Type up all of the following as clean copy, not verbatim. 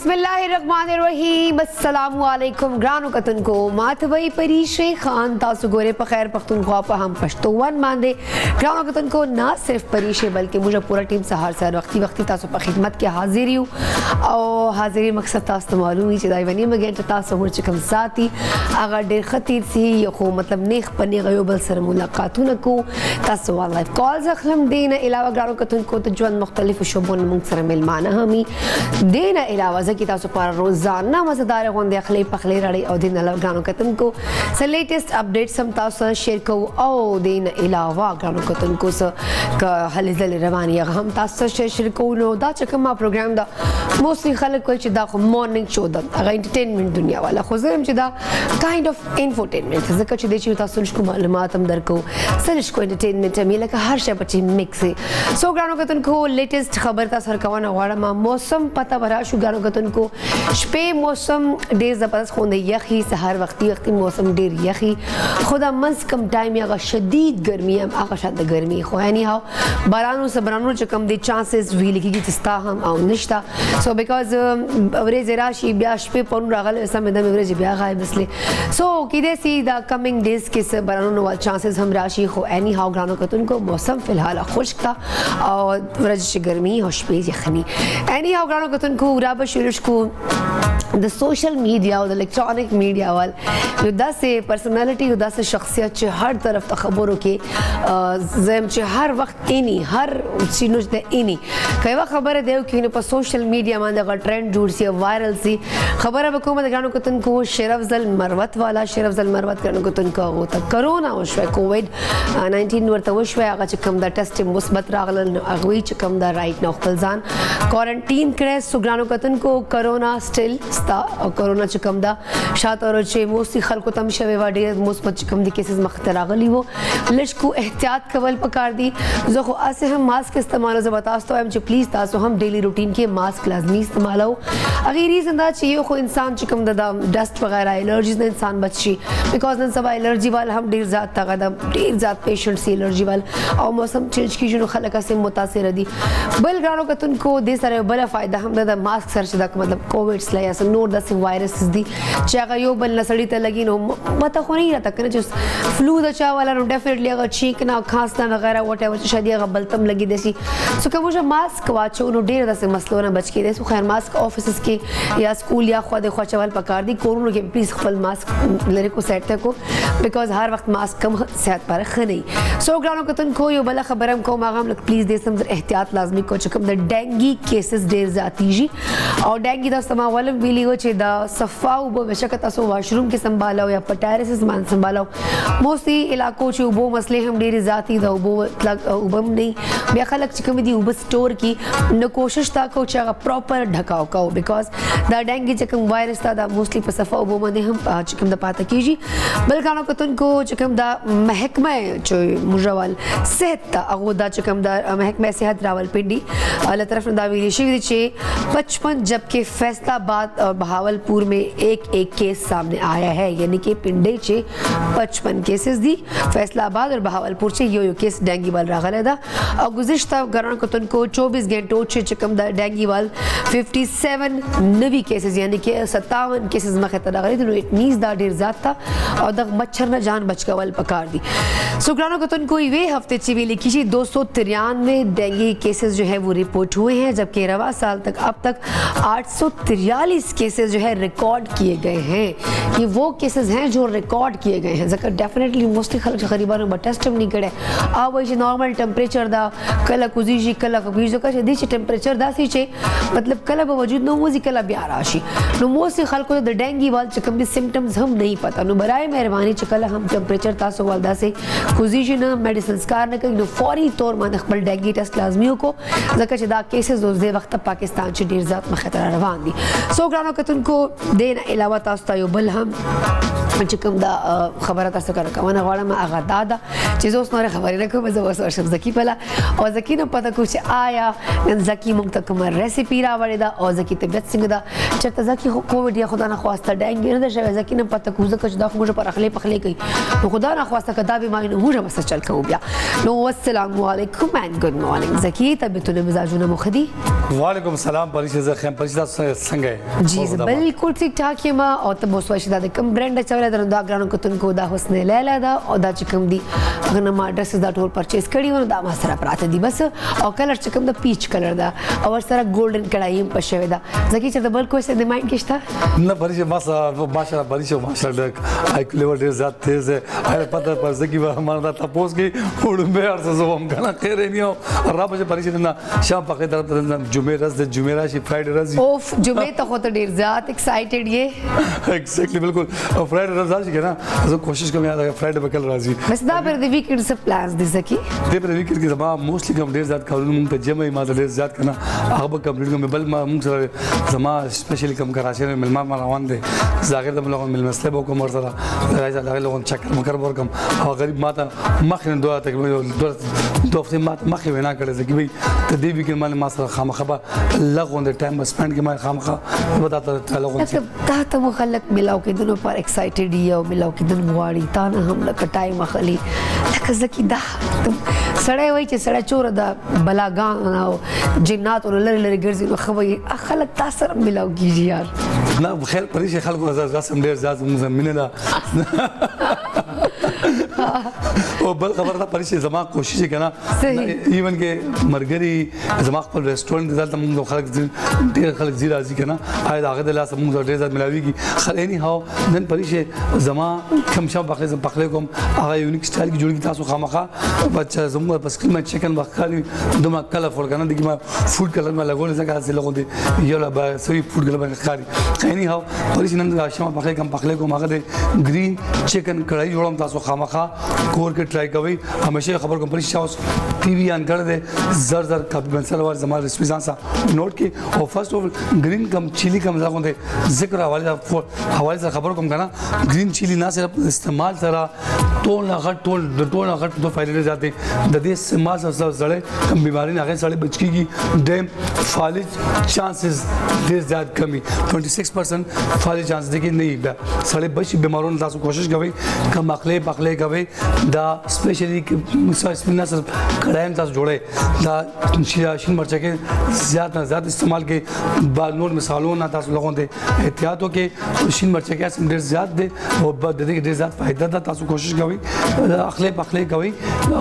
बिस्मिल्लाहिर्रहमानिर्रहीम अस्सलामु अलैकुम ग्रानो कतन को माथवई परीशे खान तासु गोरे पखैर पख्तूनख्वा पर हम पश्तोवन मांदे ग्रानो कतन को ना सिर्फ परीशे बल्कि मुझे पूरा टीम सहार सर वक्ती तासु पर खिदमत के हाजिरी हूँ और हाजिरी मकसद तास तो मालूम ही चिदाई बनी मगें तासु हुर चिकम साथी अगर डेर खतीर सी यखो मतलब नेख पनी गयोबल सर मुलाकातों न को तासु लाइव कॉल्स अखलम देना इलावा ग्रानो कतन को तो जवन मुख्तलिफ शोबों मुंसर मिलमाना हमी देना इलावा ज़की तासु पर रोज़ाना मज़ेदार होंदे अखले पखले रड़े और दिन अलग ग्रानो कतन को स लेटेस्ट अपडेट्स हम तासु शेयर को और दिन इलावा ग्रानो कतन को स का हलजल रवानी हम तासु शेयर को नो दा चकमा प्रोग्राम दा मोस्टली खलक कोई चिदा को मॉर्निंग शो दा अगर एंटरटेनमेंट दुनिया वाला खुज़रम चिदा काइंड ऑफ इंफोटेनमेंट ज़का चिदे चिदा तासु को मालूमात हम दर को सरिश को एंटरटेनमेंट मिला का हर शय बच्ची मिक्स है सो ग्रानो कतन को लेटेस्ट खबर ता सर कवाना वाड़ा मा मौसम पता भरा शु ग्रानो कतन को शपे मौसम डेर ज़बरदस्त होंदे यखी सहर वक्ती मौसम डेर यखी खुदा मज कम टाइम या शदीद गर्मी हम आका शाद गर्मी खो यानी हाउ बारानो से बारानो जो कम दे चांसेस वी लिखी की तिस्ता हम आउ निश्ता सो बिकॉज एवरेज राशि ब्या शपे पन रागल ऐसा में दम एवरेज ब्या गाय बसले सो किदे सी द कमिंग डेज के से बारानो वाल चांसेस हम राशि खो यानी हाउ ग्रानो कतन को मौसम फिलहाल खुश्क था और एवरेज गर्मी और शपे यखनी यानी हाउ ग्रानो कतन को राब शुरुश को द सोशल मीडिया और द इलेक्ट्रॉनिक मीडिया वाल युद्धा से पर्सनैलिटी युद्धा से शख्सियत चे हर तरफ खबरों के ज़म चे हर वक्त इनी हर चीज़ों से इनी कई वक्त खबर है देव कि इन्हें पर सोशल मीडिया में अगर ट्रेंड जुड़ सी वायरल सी खबर है बकुमत ग्रानो कतन को शरफजल मरवत वाला शरफजल मरवत ग्रानो कतन का होता कोरोना वशवे कोविड-19 वर्ता वशवे आगा चकम दा टेस्ट मुस्बत रागल अगवी चकम दा राइट ना खलजान क्वारंटीन करे सुग्रानो कतन को कोरोना स्टिल कोरोना चकम दा शात और चे मोसी खलको तम शवे वाडे मुस्बत चकम दी केसेस मख्तरागली वो लशको एहतियात कवल पकार दी जो असे हम मास्क इस्तेमाल से बतास तो हम प्लीज तासो हम डेली रूटीन के मास्क लाजमी इस्तेमाल हो अगर रीजन दा चाहिए को इंसान चकम दा डस्ट वगैरह एलर्जीज ने इंसान बच्ची बिकॉज न सब एलर्जी वाल हम ढेर ज़्यादा तगदम ढेर ज़्यादा पेशेंट से एलर्जी वाल और मौसम चेंज की जो खलका से मुतासिर दी बल ग्रानो कतन को दे सारे बला फ़ायदा हम दा मास्क सर से मतलब कोविड स्ला ऐसा नोट दा से वायरस दी चाहे यो बल नसड़ी ते लगी नो मत को नहीं रहता कि जो फ्लू दा चा वाला नो डेफिनेटली अगर छींकना खांसना वगैरह व्हाटएवर शायद अगर बलतम लगी देसी सो कि मुझे मास्क वाचो नो ढेर दा से मसलो ना बच के दे सो खैर मास्क ऑफिस के या स्कूल या खुद ख्वाचवाल पकार दी कोरोना के प्लीज खपल मास्क लेरे को सेट तक को बिकॉज हर वक्त मास्क कम सेहत पर खनी सो ग्रानो कतन को यो बला खबरम को मागाम लग प्लीज दे सम एहतियात लाजमी को चकम द डेंगी केसेस ढेर जाती जी और डेंगी दा समा वाल बिली हो चे दा सफा उबो बेशकत असो वॉशरूम के संभालो या पटायरिस मान संभालो मोस्टली इलाकों चे उबो मसले हम ढेर जाती दा उबो मतलब उबम नहीं बे खलक चकम दी उब स्टोर की न कोशिश ता को चा प्रॉपर ढकाव का बिकॉज द डेंगी चकम वायरस दा मोस्टली पर सफा उबो में हम चकम दा पाता कीजी बलकानो कतन को चकम दा महकमा जो मुजवाल सेहत ता अगो दा चकम दा महकमा सेहत रावल पिंडी अल्लाह तरफ दा वीरी शिविर चे 55 जबकि फैसलाबाद और बहावलपुर में एक केस सामने आया है यानी कि पिंडे चे 55 केसेस दी फैसलाबाद और बहावलपुर से यो केस डेंगी वाल रागल दा और गुज़िश्ता ग्रानो कतन को 24 घंटों चे चकम दा डेंगी वाल 57 नवी केसेस यानी कि 57 केसेस में खतरा गई तो इट मींस दा ढेर जाता और द मच्छर न जान बच कवल पकार दी सुग्रानो कतन को वे हफ्ते ची भी लिखी 293 डेंगी केसेस जो है वो रिपोर्ट हुए हैं जबकि रवा साल तक अब तक 843 केसेस जो है रिकॉर्ड किए गए हैं ये वो केसेस हैं जो रिकॉर्ड किए गए हैं जकर डेफिनेटली मोस्टली खल करीबन में टेस्ट नहीं करे आ वही नॉर्मल टेम्परेचर दा कल कुजी कल कभी जो का दी टेम्परेचर दा सी चे मतलब कल वजूद नो मोजी कल ब्याह राशि नो मोस्टली खल को द डेंगी वाल चकम भी सिम्टम्स हम नहीं पता नो बराए मेहरबानी चकल हम टेम्परेचर तासो वालदा से कुजी न मेडिसिन कार न कहीं फौरी तौर में नखबल डेंगी टेस्ट लाजमियों को जकर चदा केसेस दे वक्त पाकिस्तान से ढेर ज़्यादा खतरा रवान दी सो ग्रानो ګرانو کتونکو دې نه علاوه تاسو ته یو بل هم چې کوم دا خبره تاسو سره کومه غواړم هغه دا ده چې زه اوس نورې خبرې نه کوم، زه اوس ورشم زکي پله او زکي نه پته کوم چې آیا نن زکي موږ ته کومه ریسیپي راوړې ده او زکي طبیعت څنګه ده. چېرته زکي خو کووډ یا خدا نخواسته ډینګي نه ده شوی، زکي نه پته کوم ځکه چې دا خو موږ پر اخلي پخلی کوي، نو خدا نخواسته که دا بیماري نو موږ به څه چل کوو بیا. نو السلام علیکم اینڈ ګډ مارننګ. زکي طبیعتونه مزاجونه مو ښه دي؟ وعلیکم السلام پریشه، زه ښه یم. پریشه تاسو څنګه یې؟ جی زه بالکل ټیک ټاک یم او ته به اوس وایې چې دا د کوم برانډ اچولی ده؟ نو دا ګرانو کتونکو دا حسن لیلا ده او دا چې کوم دي هغه نه ما ډرسز دا ټول پرچیز کړي وو، نو دا ما سره پراته دي بس. او کلر چې کوم د پیچ کلر ده او ورسره ګولډن کړایي هم په شوې ده. زکي چېرته بل کوشش د مایند کې شته؟ نه پریشه ماشاءالله پریشه ماشاءالله آی کیو لیول ډېر زیات تیز دی. هغه پته پر زکي به ما دا تپوس کې وړومبې هر څه زه هم کنه خیر یې نه او را به پریشه نه شام پخې طرف ته جمعې ورځ د جمعې راشي فرایډې ورځ اوف جمعې ته خو ته ډېر زیات ایکسایټډ یې. ایگزیکټلی بالکل. او فرایډې ورځ راشي که نه زه کوشش کوم یاد فرایډې به کله راځي. بس دا پر د ویکینډ څه پلانز دي زکي؟ دې پر ویکینډ کې زما موسټلی کوم ډېر زیات کارونه مونږ ته جمع ما ته ډېر زیات کنه هغه به کمپلیټ کوم. بل ما مونږ سره زما سپیشلی کوم کراچۍ نه مېلمه ما روان دی، زه هغې ته به لغون مېلمستیا به وکړم ورسره هغې لغون چکر مکر به ورکړم. او غریب ما ته مخکې نه دوه هفتې ما ته مخکې وینا کړې زکي بهی ته دې ویکینډ باندې ما سره خامخا به لږ غوندې ټایم به سپینډ کړي ما خامخا به تا ته لغون تا ته مو خلک ملاو کېدنو پر ایکسایټډ یي او ملاو کېدل غواړي، تا نه هم لکه ټایم اخلي. لکه زکي دا سړی وایي چې سړی چوره د بلاګان او جناتو نه لرې لرې ګرځي نو ښه وایي خلک تا سره ملاو کېږي یار. نه خیر پریشه خلکو رسم ډېر زیات زموږ مینه ده. او بل خبر ده پریشه زما کوشش یې که نه ایون کې ملګري زما خپل ریسټورنټ دی دلته مونږ خلک ډېر خلک ځي راځي که نه آیا د هغه د لاسه مونږ ډېر زیات ملاویږي. خل ایني هاو نن پریشه زما کوم شام پخلی زه پخلی کوم هغه یونیک سټایل کې جوړېږي. تاسو خامخا بچه زموږ په سکرین باندې چکن به ښکاري دومره کلرفول که نه دګي ما فوډ کلر ما لګولی ځکه هسې لغوندې یو به سوي فوډ کلر باندې ښکاري. ایني هاو پریشه نن شام پخلی کوم هغه د ګرین چکن کړایي جوړوم. تاسو خامخا کور کې ټرای کوئ. همیشه خبر کوم پریشه اوس ټي وي آن کړی دی زر زر کاپي پنسل وار زما ریسپي ځان سره نوٹ کې. او فرسټ آف ګرین کم چیلی کم ځا غوندې ذکر حوالې سره خبر کوم که نه ګرین چیلی نه صرف استعمال سره ټول نه غټ ټول د ټول نه غټ دو فایدې زیات دي. د دې استعمال سره زړې کم بیماري نه هغې سړی بچ کېږي. ډیم فالج چانسز ډېر زیات کمی 26% فالج چانس دی کې نه وي بیا سړی بچي بیمارونو. تاسو کوشش کوئ کم اخلی پخلی کوئ دا سپیشلی سپین صرف کڑھائی میں تاسو جوڑے دا شین مرچہ کے زیادہ نہ زیادہ استعمال کے بعد نور مثالوں نہ تاسو لوگوں دے احتیاط ہو کے شین مرچہ کے اسم ډیر زیاد دے اور دے کے ډیر زیاد فائدہ دا تاسو کوشش کوئ اخلی پخلی کوئ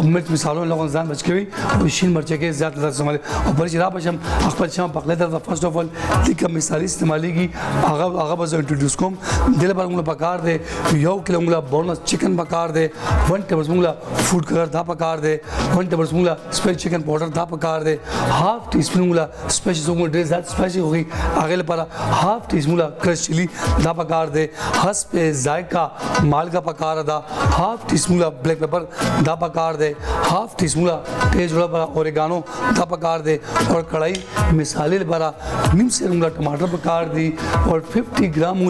مرچ مثالوں لوگوں ځان بچ کوئ اور شین مرچہ کے زیادہ تاسو استعمال اور پر را بشم خپل شام پخلی ته فرست اف ال لیکه مثالی استعمالی کی هغه به انټروډیوس کوم. دل پر موږ پکار دے یو کیلو موږ بونلس چکن پکار دے 1 ٹیبل اسپون فوڈ کلر دا پکار دے 1 ٹیبل اسپون اسپیشل چکن پاؤڈر دا پکار دے ہاف ٹی اسپون اسپیشل سوم ډیر زیات اسپیشل ہوگی هغه لپاره هاف ٹی اسپون کرش چلی دا پکار دے حسب ذائقہ مال کا پکار دا ہاف ٹی اسپون بلیک پیپر دا پکار دے ہاف ٹی اسپون تیز جوڑا اوریگانو دا پکار دے اور کڑھائی مثالے لپاره نیم سے ٹماٹر پکار دی اور 50 گرام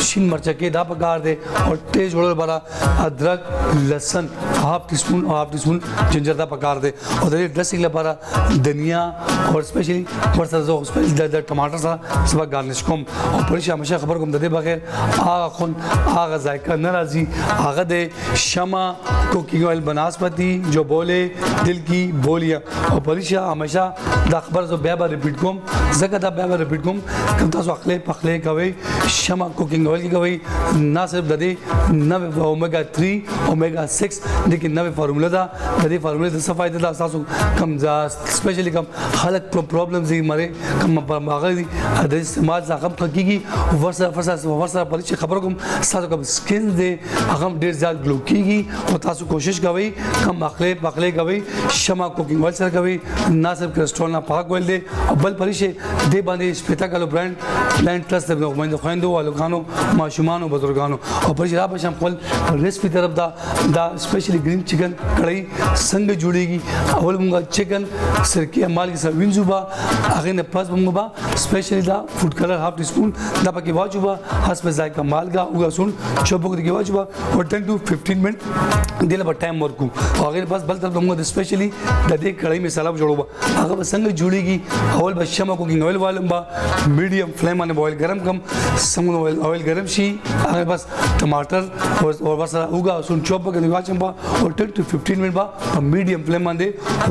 شین مرچہ کے دا پکار دے اور تیز جوڑا لپاره ادرک لہسن ہاف ٹی اسپون جنجر دا پکار دے اور دے ڈریسنگ لپاره دھنیا اور اسپیشلی ورسره زه اسپیشلی د ټماټر سره سبا گارنش کوم. او پرې همیشه خبر کوم د دې بغیر هغه خون هغه ذائقه نه راځي. هغه د شمع کوکنگ آئل بناسپتی جو بولے دل کی بولیاں. اور پرې همیشه دا خبر زه بیا ریپیټ کوم ځکه دا بیا ریپیټ کوم کوم تاسو اخلی پخلی کوئ شمع کوکنگ آئل کې کوئ نه صرف د دې نوې اومیگا 3 اومیگا 6 لیکن نوې فارموله ده. د دې فارموله د څه فایده ده تاسو کم اسپیشلی کم خلک پرابلمز دي مړې کم هغه دي د استعمال څخه هم کېږي ورسره پرې چې خبر کوم تاسو کوم سکن دی هغه هم ډېر زیات ګلو کېږي. او تاسو کوشش کوئ کم اخلی پخلی کوئ شمع کوکنگ آئل سره کوئ نه صرف کلسټرول نه پاک آئل دی او بل پرې چې دې باندې شپېته کالو برانډ پلانټ پلس د خویندو میندو والکانو ماشومانو بزرګانو او پر شراب شام خپل ریسپی طرف دا سپیشلی گرین چکن کڑھائی څنګه جوړیږي اول موږ چکن سرکه مالګه سره وینځو با هغه نه پس موږ با سپیشلی دا فوډ کلر هاف ټی سپون دا پکې واچو با حسب ذائقه مالګه او سون چوبو کې واچو با اور 10 to 15 منټ دله په ټایم ورکو هغه پس بل طرف موږ سپیشلی د دې کڑھائی مساله جوړو با هغه څنګه جوړیږي اول به شمع کوکینګ اویل والم با میډیم فلیم باندې بوائل گرم کم څنګه اویل گرم شي هغه بس ټماټر اور بس اوګه سون چوب کې واچم با اور 10 to 15 منټ با میډیم فلیم باندې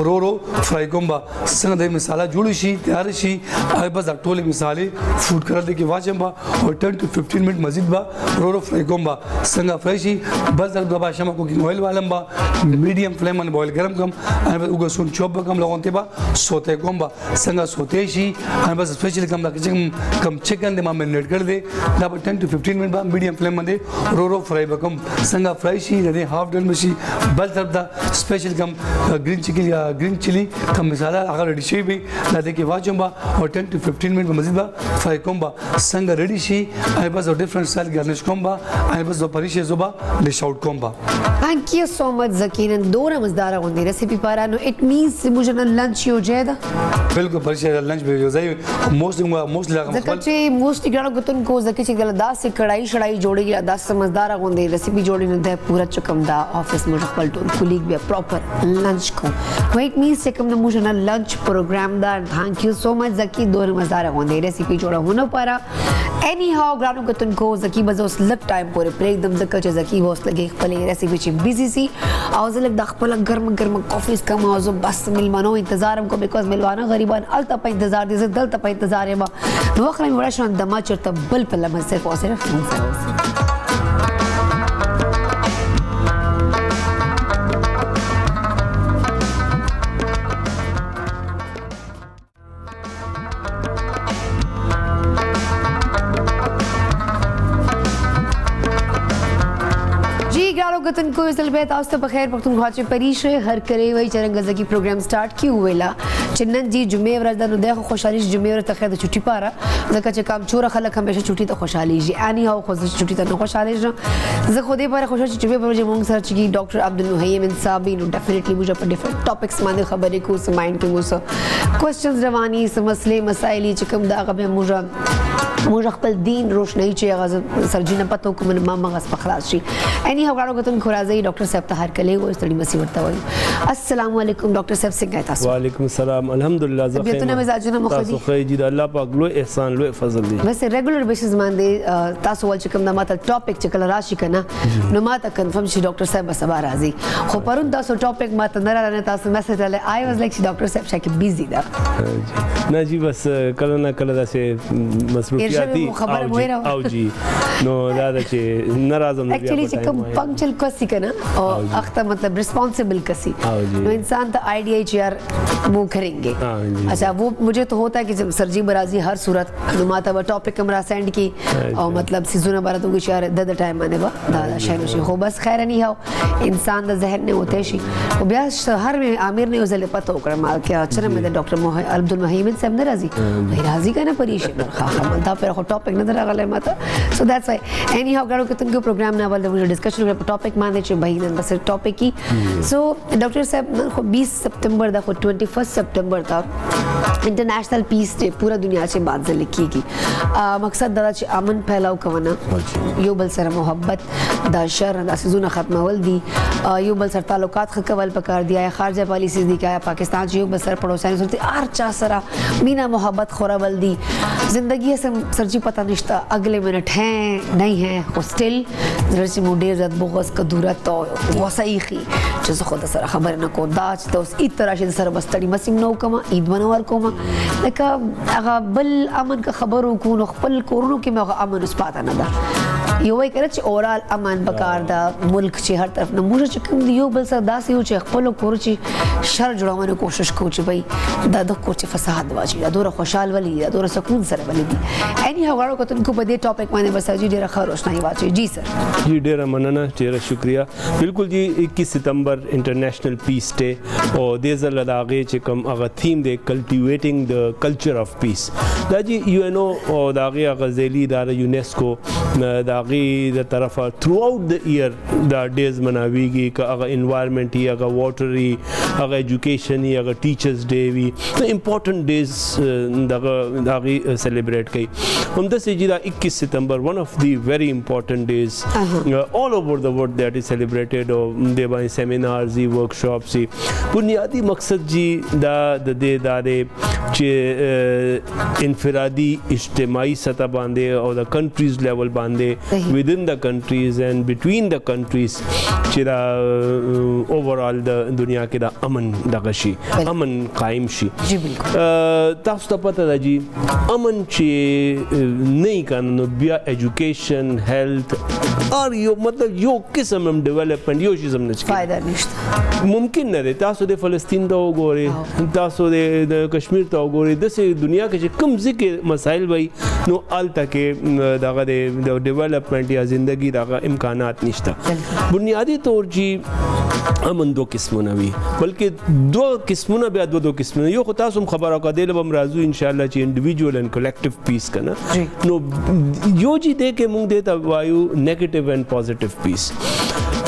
رو فرای کوم با څنګه د مساله جوړ شي تیار شي هغه بس ټولې مسالې فوډ کلر دې کې واچم با اور 10 to 15 منټ مزید با رو فرای کوم با څنګه فرای شي بل طرف با شمع کوکینګ اویل والم با میډیم فلیم باندې بوائل گرم کم هغه اوګه سون چوب کم لغونته با سوته کوم با څنګه سوته شي هغه بس سپیشلی کم دا کم چکن دې ما میرینیټ کړ دې دا 10 to 15 منټ با میډیم فلیم باندې رو فرای وکم څنګه فرای شي د هاف ډن مشي بل طرف دا سپیشل کم گرین چکن یا گرین چلی کم مساله هغه ریډی شي به دا دې کې واچم با اور 10 to 15 منټ مزید با فرای کوم با څنګه ریډی شي هغه بس ډیفرنٹ سټایل ګارنش کوم با هغه بس پریشه زوبا ډش آؤٹ کوم با Thank you so much Zakina دورا مزدارا غوندي ريسيبي پارانو it means مجھے لنچ یو جادا بالکل پریشه لنچ به یو ځای موستلی هغه ځکه چې موستلی ګڼو کتونکو ځکه چې ګل داسې کړای شړای جوړیږي داسې مزدارا غوندي ريسيپي جوړی نه ده پورا چکم دا افیس مجھے خپل ټول کولیګ بیا پراپر لنچ کو ویټ میز چکم نه مجھے نه لنچ پروګرام دا thank you so much زکی دورا مزدارا غوندي ريسيپي جوړه هونه پارا any how ګڼو کتونکو زکی بزوس لک ټایم پورې پرې دم ځکه چې زکی ووس لګي خپل ريسيپي چې بیزی سی او زه لږ د خپل ګرم کافیز کم او زه بس ملمانو انتظارم کو بیکاز ملوانه غریبان الته په انتظار دي زه دلته په انتظار یم نو وخت مې وړه شو دما چرته بل په لمه صرف او صرف کتن کو وصل به تاسو ته بخیر پښتونخوا چې پریشه هر کرے وای چرنګ زکی پروګرام سٹارټ کیو ویلا چنن جی جمعه ورځ د نو د خوشحالي جمعه ورځ ته خیر د چټي پاره ځکه چې کام چور خلک همیشه چټي ته خوشحالي جی اني هاو خو چټي ته خوشحالي زه خو دې پاره خوشاله چې به مونږ سره چې ډاکټر عبدالمحیم انصابی نو ډیفینیټلی مجھے په ډیفرنٹ ټاپکس باندې خبرې کو سمایند کې مو کوېسچنز رواني سم مسلې مسایل چې کوم دا غو موږ خپل دین روشنايي چې هغه سرجینه پتو کوم ما مغز په خلاص شي اني هغه غوښتن خورازي ډاکټر صاحب ته هر کله وې ستړي مسی ورته وای السلام علیکم ډاکټر صاحب څنګه تاسو وعلیکم السلام الحمدلله زه طبيعتونه مزاجونه مخدي تاسو خو جی د الله پاک لوی احسان لوی فضل دی بس ریګولر بیسز باندې تاسو ول چې کوم د ماته ټاپک چې کله راشي کنه نو ماته کنفرم شي ډاکټر صاحب سبا راځي خو پرون تاسو ټاپک ماته نه راغله تاسو میسج له آی واز لایک ډاکټر صاحب شکه بیزی دا نه جی بس کله نه کله داسې مصروفیاتي او جی نو دا چې ناراضه نو ایکچولی چې کوم پنکچل کسی کنه او اخته مطلب ریسپانسبل کسی نو انسان تو آئیڈیا یار وہ کریں گے اچھا وہ مجھے تو ہوتا ہے کہ جب سرجی برازی ہر صورت نماتا با ٹاپک کمرہ سینڈ کی اور مطلب سیزونہ بارا تو کچھ یار دا ٹائم آنے با دا شہر شی ہو بس خیر نہیں ہو انسان دا ذہن نے ہوتے شی وہ بیا ہر میں عامر نے ازل پتہ اکڑا مال کیا اچھا میں ڈاکٹر عبدالمحیم صاحب نے راضی راضی کا نا پریشی خواہ ملتا پھر خود ٹاپک نظر آگا ماتا سو دیٹس وائی اینی ہاؤ گاڑو کہ تم کو پروگرام نہ والے مجھے ڈسکشن کر ٹاپک مانے چھ بھائی نن بس ٹاپک کی سو ڈاکٹر صاحب 20 سپٹمبر دا 21 سپٹمبر تا انٹرنیشنل پیس ڈے پورا دنیا سے بات زل کی گی مقصد دا چھ امن پھیلاو کونا یو بل سر محبت دا شر دا سزونه ختم ول دی یو بل سر تعلقات خکول پکار دیا خارجہ پالیسیز دی کہ پاکستان چ یو بل سر پڑوسیان سنتی ہر چا سرا مینا محبت خورا ول دی زندگی سے سرجی پتہ نشتا اگلے منٹ ہیں نہیں ہیں ہوسٹل درچ موڈیر زد بغض کدورت تو وسایخی چې خو د سره خبر نه کو دا چې اوس ای طرح چې سره بستړي مسیم نو کما عید منور کوم لکه هغه بل امن کا خبرو کو نو خپل کورونو کې مغه امن اوس پاته نه ده یو وای کړه چې اورال امان پکار دا ملک چې هر طرف نه موږ چې کوم یو بل سره داسې یو چې خپل کور چې شر جوړونه کوشش کوو چې بھائی دا د کور چې فساد واچي دا ډوره خوشحال ولي دا ډوره سکون سره ولي دي اني هغه کوتونکو په دې ټاپک باندې بس جی ډیره ښه روشنايي واچي. جی سر. جی ډیره مننه ډیره شکریہ. بالکل جی 21 ستمبر انټرنیشنل پیس ډے او د زل داغه چې کوم هغه تھیم دی کلټیویټینګ د کلچر اف پیس دا جی یو ان او داغه غزلی اداره یونیسکو داغه د طرفه تھرو آؤٹ د ایئر دا ډیز مناویږي که هغه انوایرنمنت یا هغه واټر هغه ایجوکیشن یا هغه ټیچرز ډے وی امپورټنٹ ډیز داغه سیلیبریټ کوي. هم د سې دا 21 ستمبر ون اف دی ویری امپورټنٹ ډیز all over the world that is celebrated او د باندې سیمینارز ای ورکشاپس ای بنیادی مقصد جی دا د دې چې انفرادی اجتماعي سطح باندې او د کنټریز لیول باندې within the countries and between the countries چې دا overall د دنیا کې دا امن دغه شي امن قائم شي. جی بالکل تاسو ته پته ده جی امن چې نه کنه بیا ایجوکیشن هیلث اور یو مطلب یو قسم هم ډیولپمنٹ یو شي زم نه فائدہ نشته ممکن نه دی. تاسو د فلسطین ته وګورئ تاسو د کشمیر ته وګورئ داسې دنیا کې چې کوم ځکه مسایل وي نو الته کې دغه د ډیولپمنٹ یا زندگی دغه امکانات نشته. بنیادی طور جی امن دو قسمونه وي بلکې دو قسمونه بیا دو قسمونه یو خو تاسو خبره کړئ به مرزو ان شاء الله چې انډیویډوال اینڈ کلیکټیو پیس کنه نو یو جی دې کې موږ دې ته وایو نیگیټیو اینڈ پوزټیو پیس.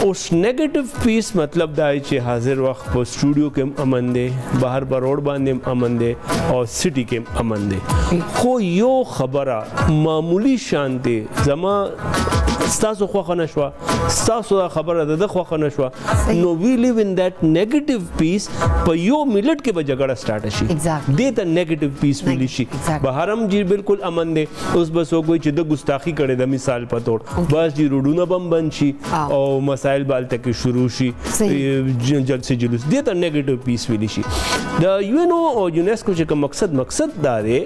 اوس نیگیټیو پیس مطلب دا چې حاضر وخت په سټوډیو کې امن دی بهر پر روډ باندې امن دی او سټي کې امن دی خو یو خبره معمولی شان دی زما ستاسو خوښه نه شوه ستاسو دا خبره ده د خوښه نه شوه نو وی لیو ان دیٹ نیگیټیو پیس په یو منټ کې به جګړه سٹارټ شي دې ته نیگیټیو پیس ویلی شي. بهرم جی بالکل امن دی اوس بس وګوي چې د ګستاخی کړي د مثال په تور بس جی روډونه بم بند شي او مسائل بالته کې شروع شي جلسه جلوس دې ته نیگیټیو پیس ویلی شي. د یو ان او یونیسکو چې مقصد دا دی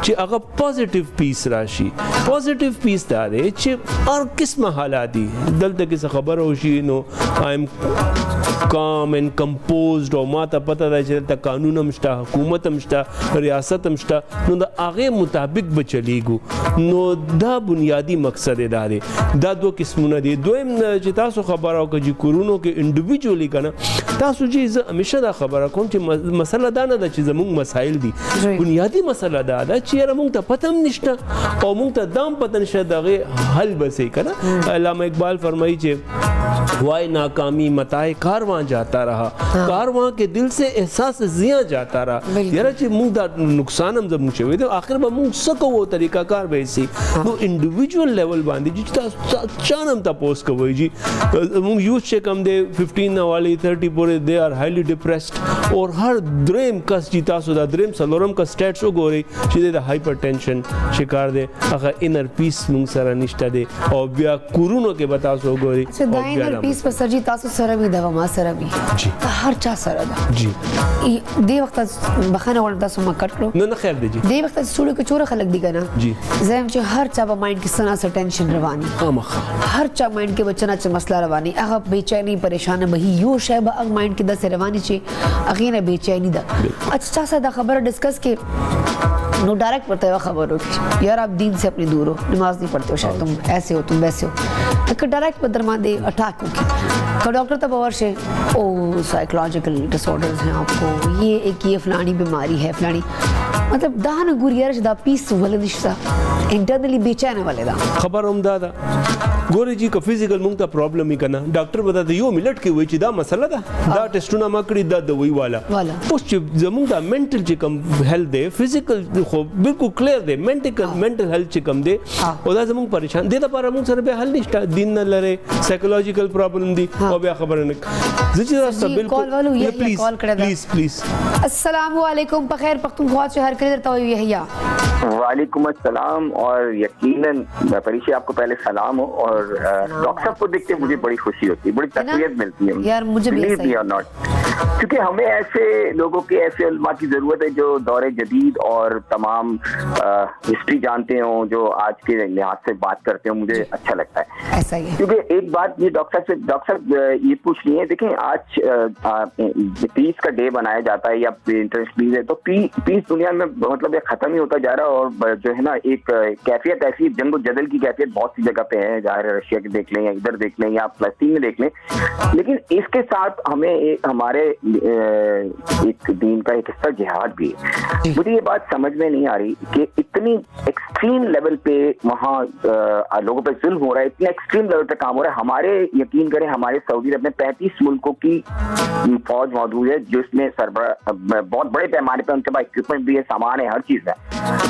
چې هغه پوزټیو پیس راشي. پوزټیو پیس دا دی چې هر قسمه حالات دي دلته کې خبر وشي نو آی ایم calm and composed او ما ته پته ده چې دلته قانون هم شته حکومت هم شته ریاست هم شته نو د هغې مطابق به چلیږو نو دا بنیادی مقصد دا دی. دا دو قسمونه دي. دویم چې تاسو خبره وکړه چې کورونو کې انډیویجولی که نه تاسو چې زه همیشه دا خبره کوم چې مسله دا نه ده چې زموږ مسایل دي بنیادی مسله دا ده چې یاره موږ ته پته هم نشته او موږ ته دا هم پته نشته د هغې حل به صحیح که نه. علامه اقبال فرمایي چې وائے ناکامی متائے کارواں جاتا رہا کارواں کے دل سے احساس زیاں جاتا رہا یاره چې موږ دا نقصان هم زموږ شوی دی آخر به موږ څه کوو طریقه کار به سي نو انډیویجوال لیول باندې چې تاسو چان هم تاسو کوی جی موږ یوز چې کم دی 15 والی 30 پورې دے آر هایلی ډیپریسډ اور هر دریم کس چې تاسو دا دریم څلورم کا سټیټس وګورئ چې د هایپر ټینشن شکار دی هغه انر پیس موږ سره نشته دی او بیا کورونو کې به تاسو وګورئ پیس په سر جی تاسو سره وي دا ما سره وي هر چا سره ده جی دې وخت بخنه ول تاسو ما کټ کړو نه خیر دی جی دې وخت سټوډیو کې چوره خلک دی کنه جی زم چې هر چا په مایند کې سنا سره ټینشن رواني هر چا مایند کې بچنه چې مسله رواني هغه بېچینی پریشان به یو شی به هغه مایند کې د رواني چې هغه نه بېچینی ده اچھا سا دا خبر ڈسکس کې نو ڈائریکٹ پڑھتے ہوئے خبر ہوتی یار آپ دین سے اپنی دور ہو نماز نہیں پڑھتے ہو شاید تم ایسے ہو تم ویسے ہو تو ڈائریکٹ پر درمان دے اٹیک ہو کہ ڈاکٹر تب اور سے او سائیکولوجیکل ڈس آرڈرز ہیں آپ کو یہ فلانی بیماری ہے فلانی مطلب دا نه ګوري یاره چې دا پیس ولې نشته انټرنلی بیچانه ولې دا خبر هم دا ګوري چې که فزیکل مونږ ته پرابلم یې کنه ډاکټر به دا یو منټ کې وایي چې دا مسله ده دا ټیسټونه ما کړي دا دوی والا اوس چې زمونږ دا منټل چې کوم هیلث دی فزیکل خو بالکل کلیر دی منټل هیلث چې کوم دی او دا زمونږ پریشان دی لپاره مونږ سره به حل نشته دین نه لري سایکولوجیکل پرابلم دی او بیا خبره نه زه چې تاسو بالکل پلیز السلام علیکم بخیر پختونخوا سے ہر کدھر تو یحییٰ وعلیکم السلام اور یقیناً پریشی آپ کو پہلے سلام ہو اور ڈاکٹر صاحب کو دیکھ کے مجھے بڑی خوشی ہوتی ہے بڑی تقویت ملتی ہے یار مجھے بھی ناٹ क्योंकि हमें ऐसे लोगों के, ऐसे उलमा की जरूरत है जो दौरे जदीद और तमाम हिस्ट्री जानते हो, जो आज के लिहाज से बात करते हो, मुझे अच्छा लगता है। ऐसा ही है। क्योंकि एक बात ये डॉक्टर साहब ये पूछनी है, देखें आज पीस का डे बनाया जाता है या इंटरनेशनल है, तो पीस दुनिया में मतलब ये खत्म ही होता जा रहा है, और जो है ना एक कैफियत ऐसी जंग जदल की कैफियत बहुत सी जगह पे है, ज़ाहिर है रशिया के देख लें या इधर देख लें या फलस्तीन में देख लें, लेकिन इसके साथ हमें हमारे एक दीन का एक हिस्सा जिहाद भी है। मुझे ये बात समझ में नहीं आ रही कि इतनी एक्सट्रीम लेवल पे वहाँ लोगों पे जुल्म हो रहा है, इतने एक्सट्रीम लेवल पे काम हो रहा है। हमारे यकीन करें हमारे सऊदी अरब में 35 मुल्कों की फौज मौजूद है, जिसमें बहुत बड़े पैमाने पर उनके पास इक्विपमेंट भी है, सामान है, हर चीज है।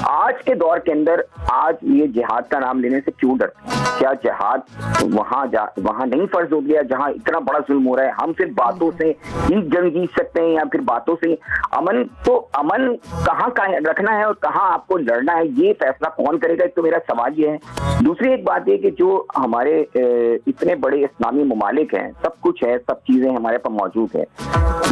आज के दौर के अंदर आज ये जिहाद का नाम लेने से क्यों डरते हैं? क्या जिहाद वहाँ नहीं फर्ज हो गया जहाँ इतना बड़ा जुल्म हो रहा है? हम सिर्फ बातों से ही जंग जीत सकते हैं या फिर बातों से अमन कहाँ रखना है और कहाँ आपको लड़ना है, ये फैसला कौन करेगा? तो मेरा सवाल ये है। दूसरी एक बात ये कि जो हमारे इतने बड़े इस्लामी ममालिक हैं, सब कुछ है, सब चीजें हमारे पास मौजूद है,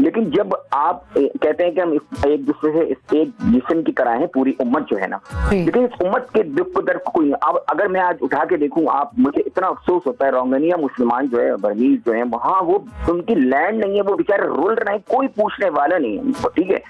लेकिन जब आप कहते हैं कि हम एक दूसरे से एक जिस्म की तरह हैं, पूरी उम्मत जो है ना, लेकिन इस उम्मत के दुख दर्द कोई, अब अगर मैं आज उठा के देखूं, आप मुझे इतना अफसोस होता है, रोंगनिया मुसलमान जो है, बर्मीज जो है, वहाँ वो उनकी लैंड नहीं है, वो बेचारे रोल रहे हैं, कोई पूछने वाला नहीं है, ठीक है।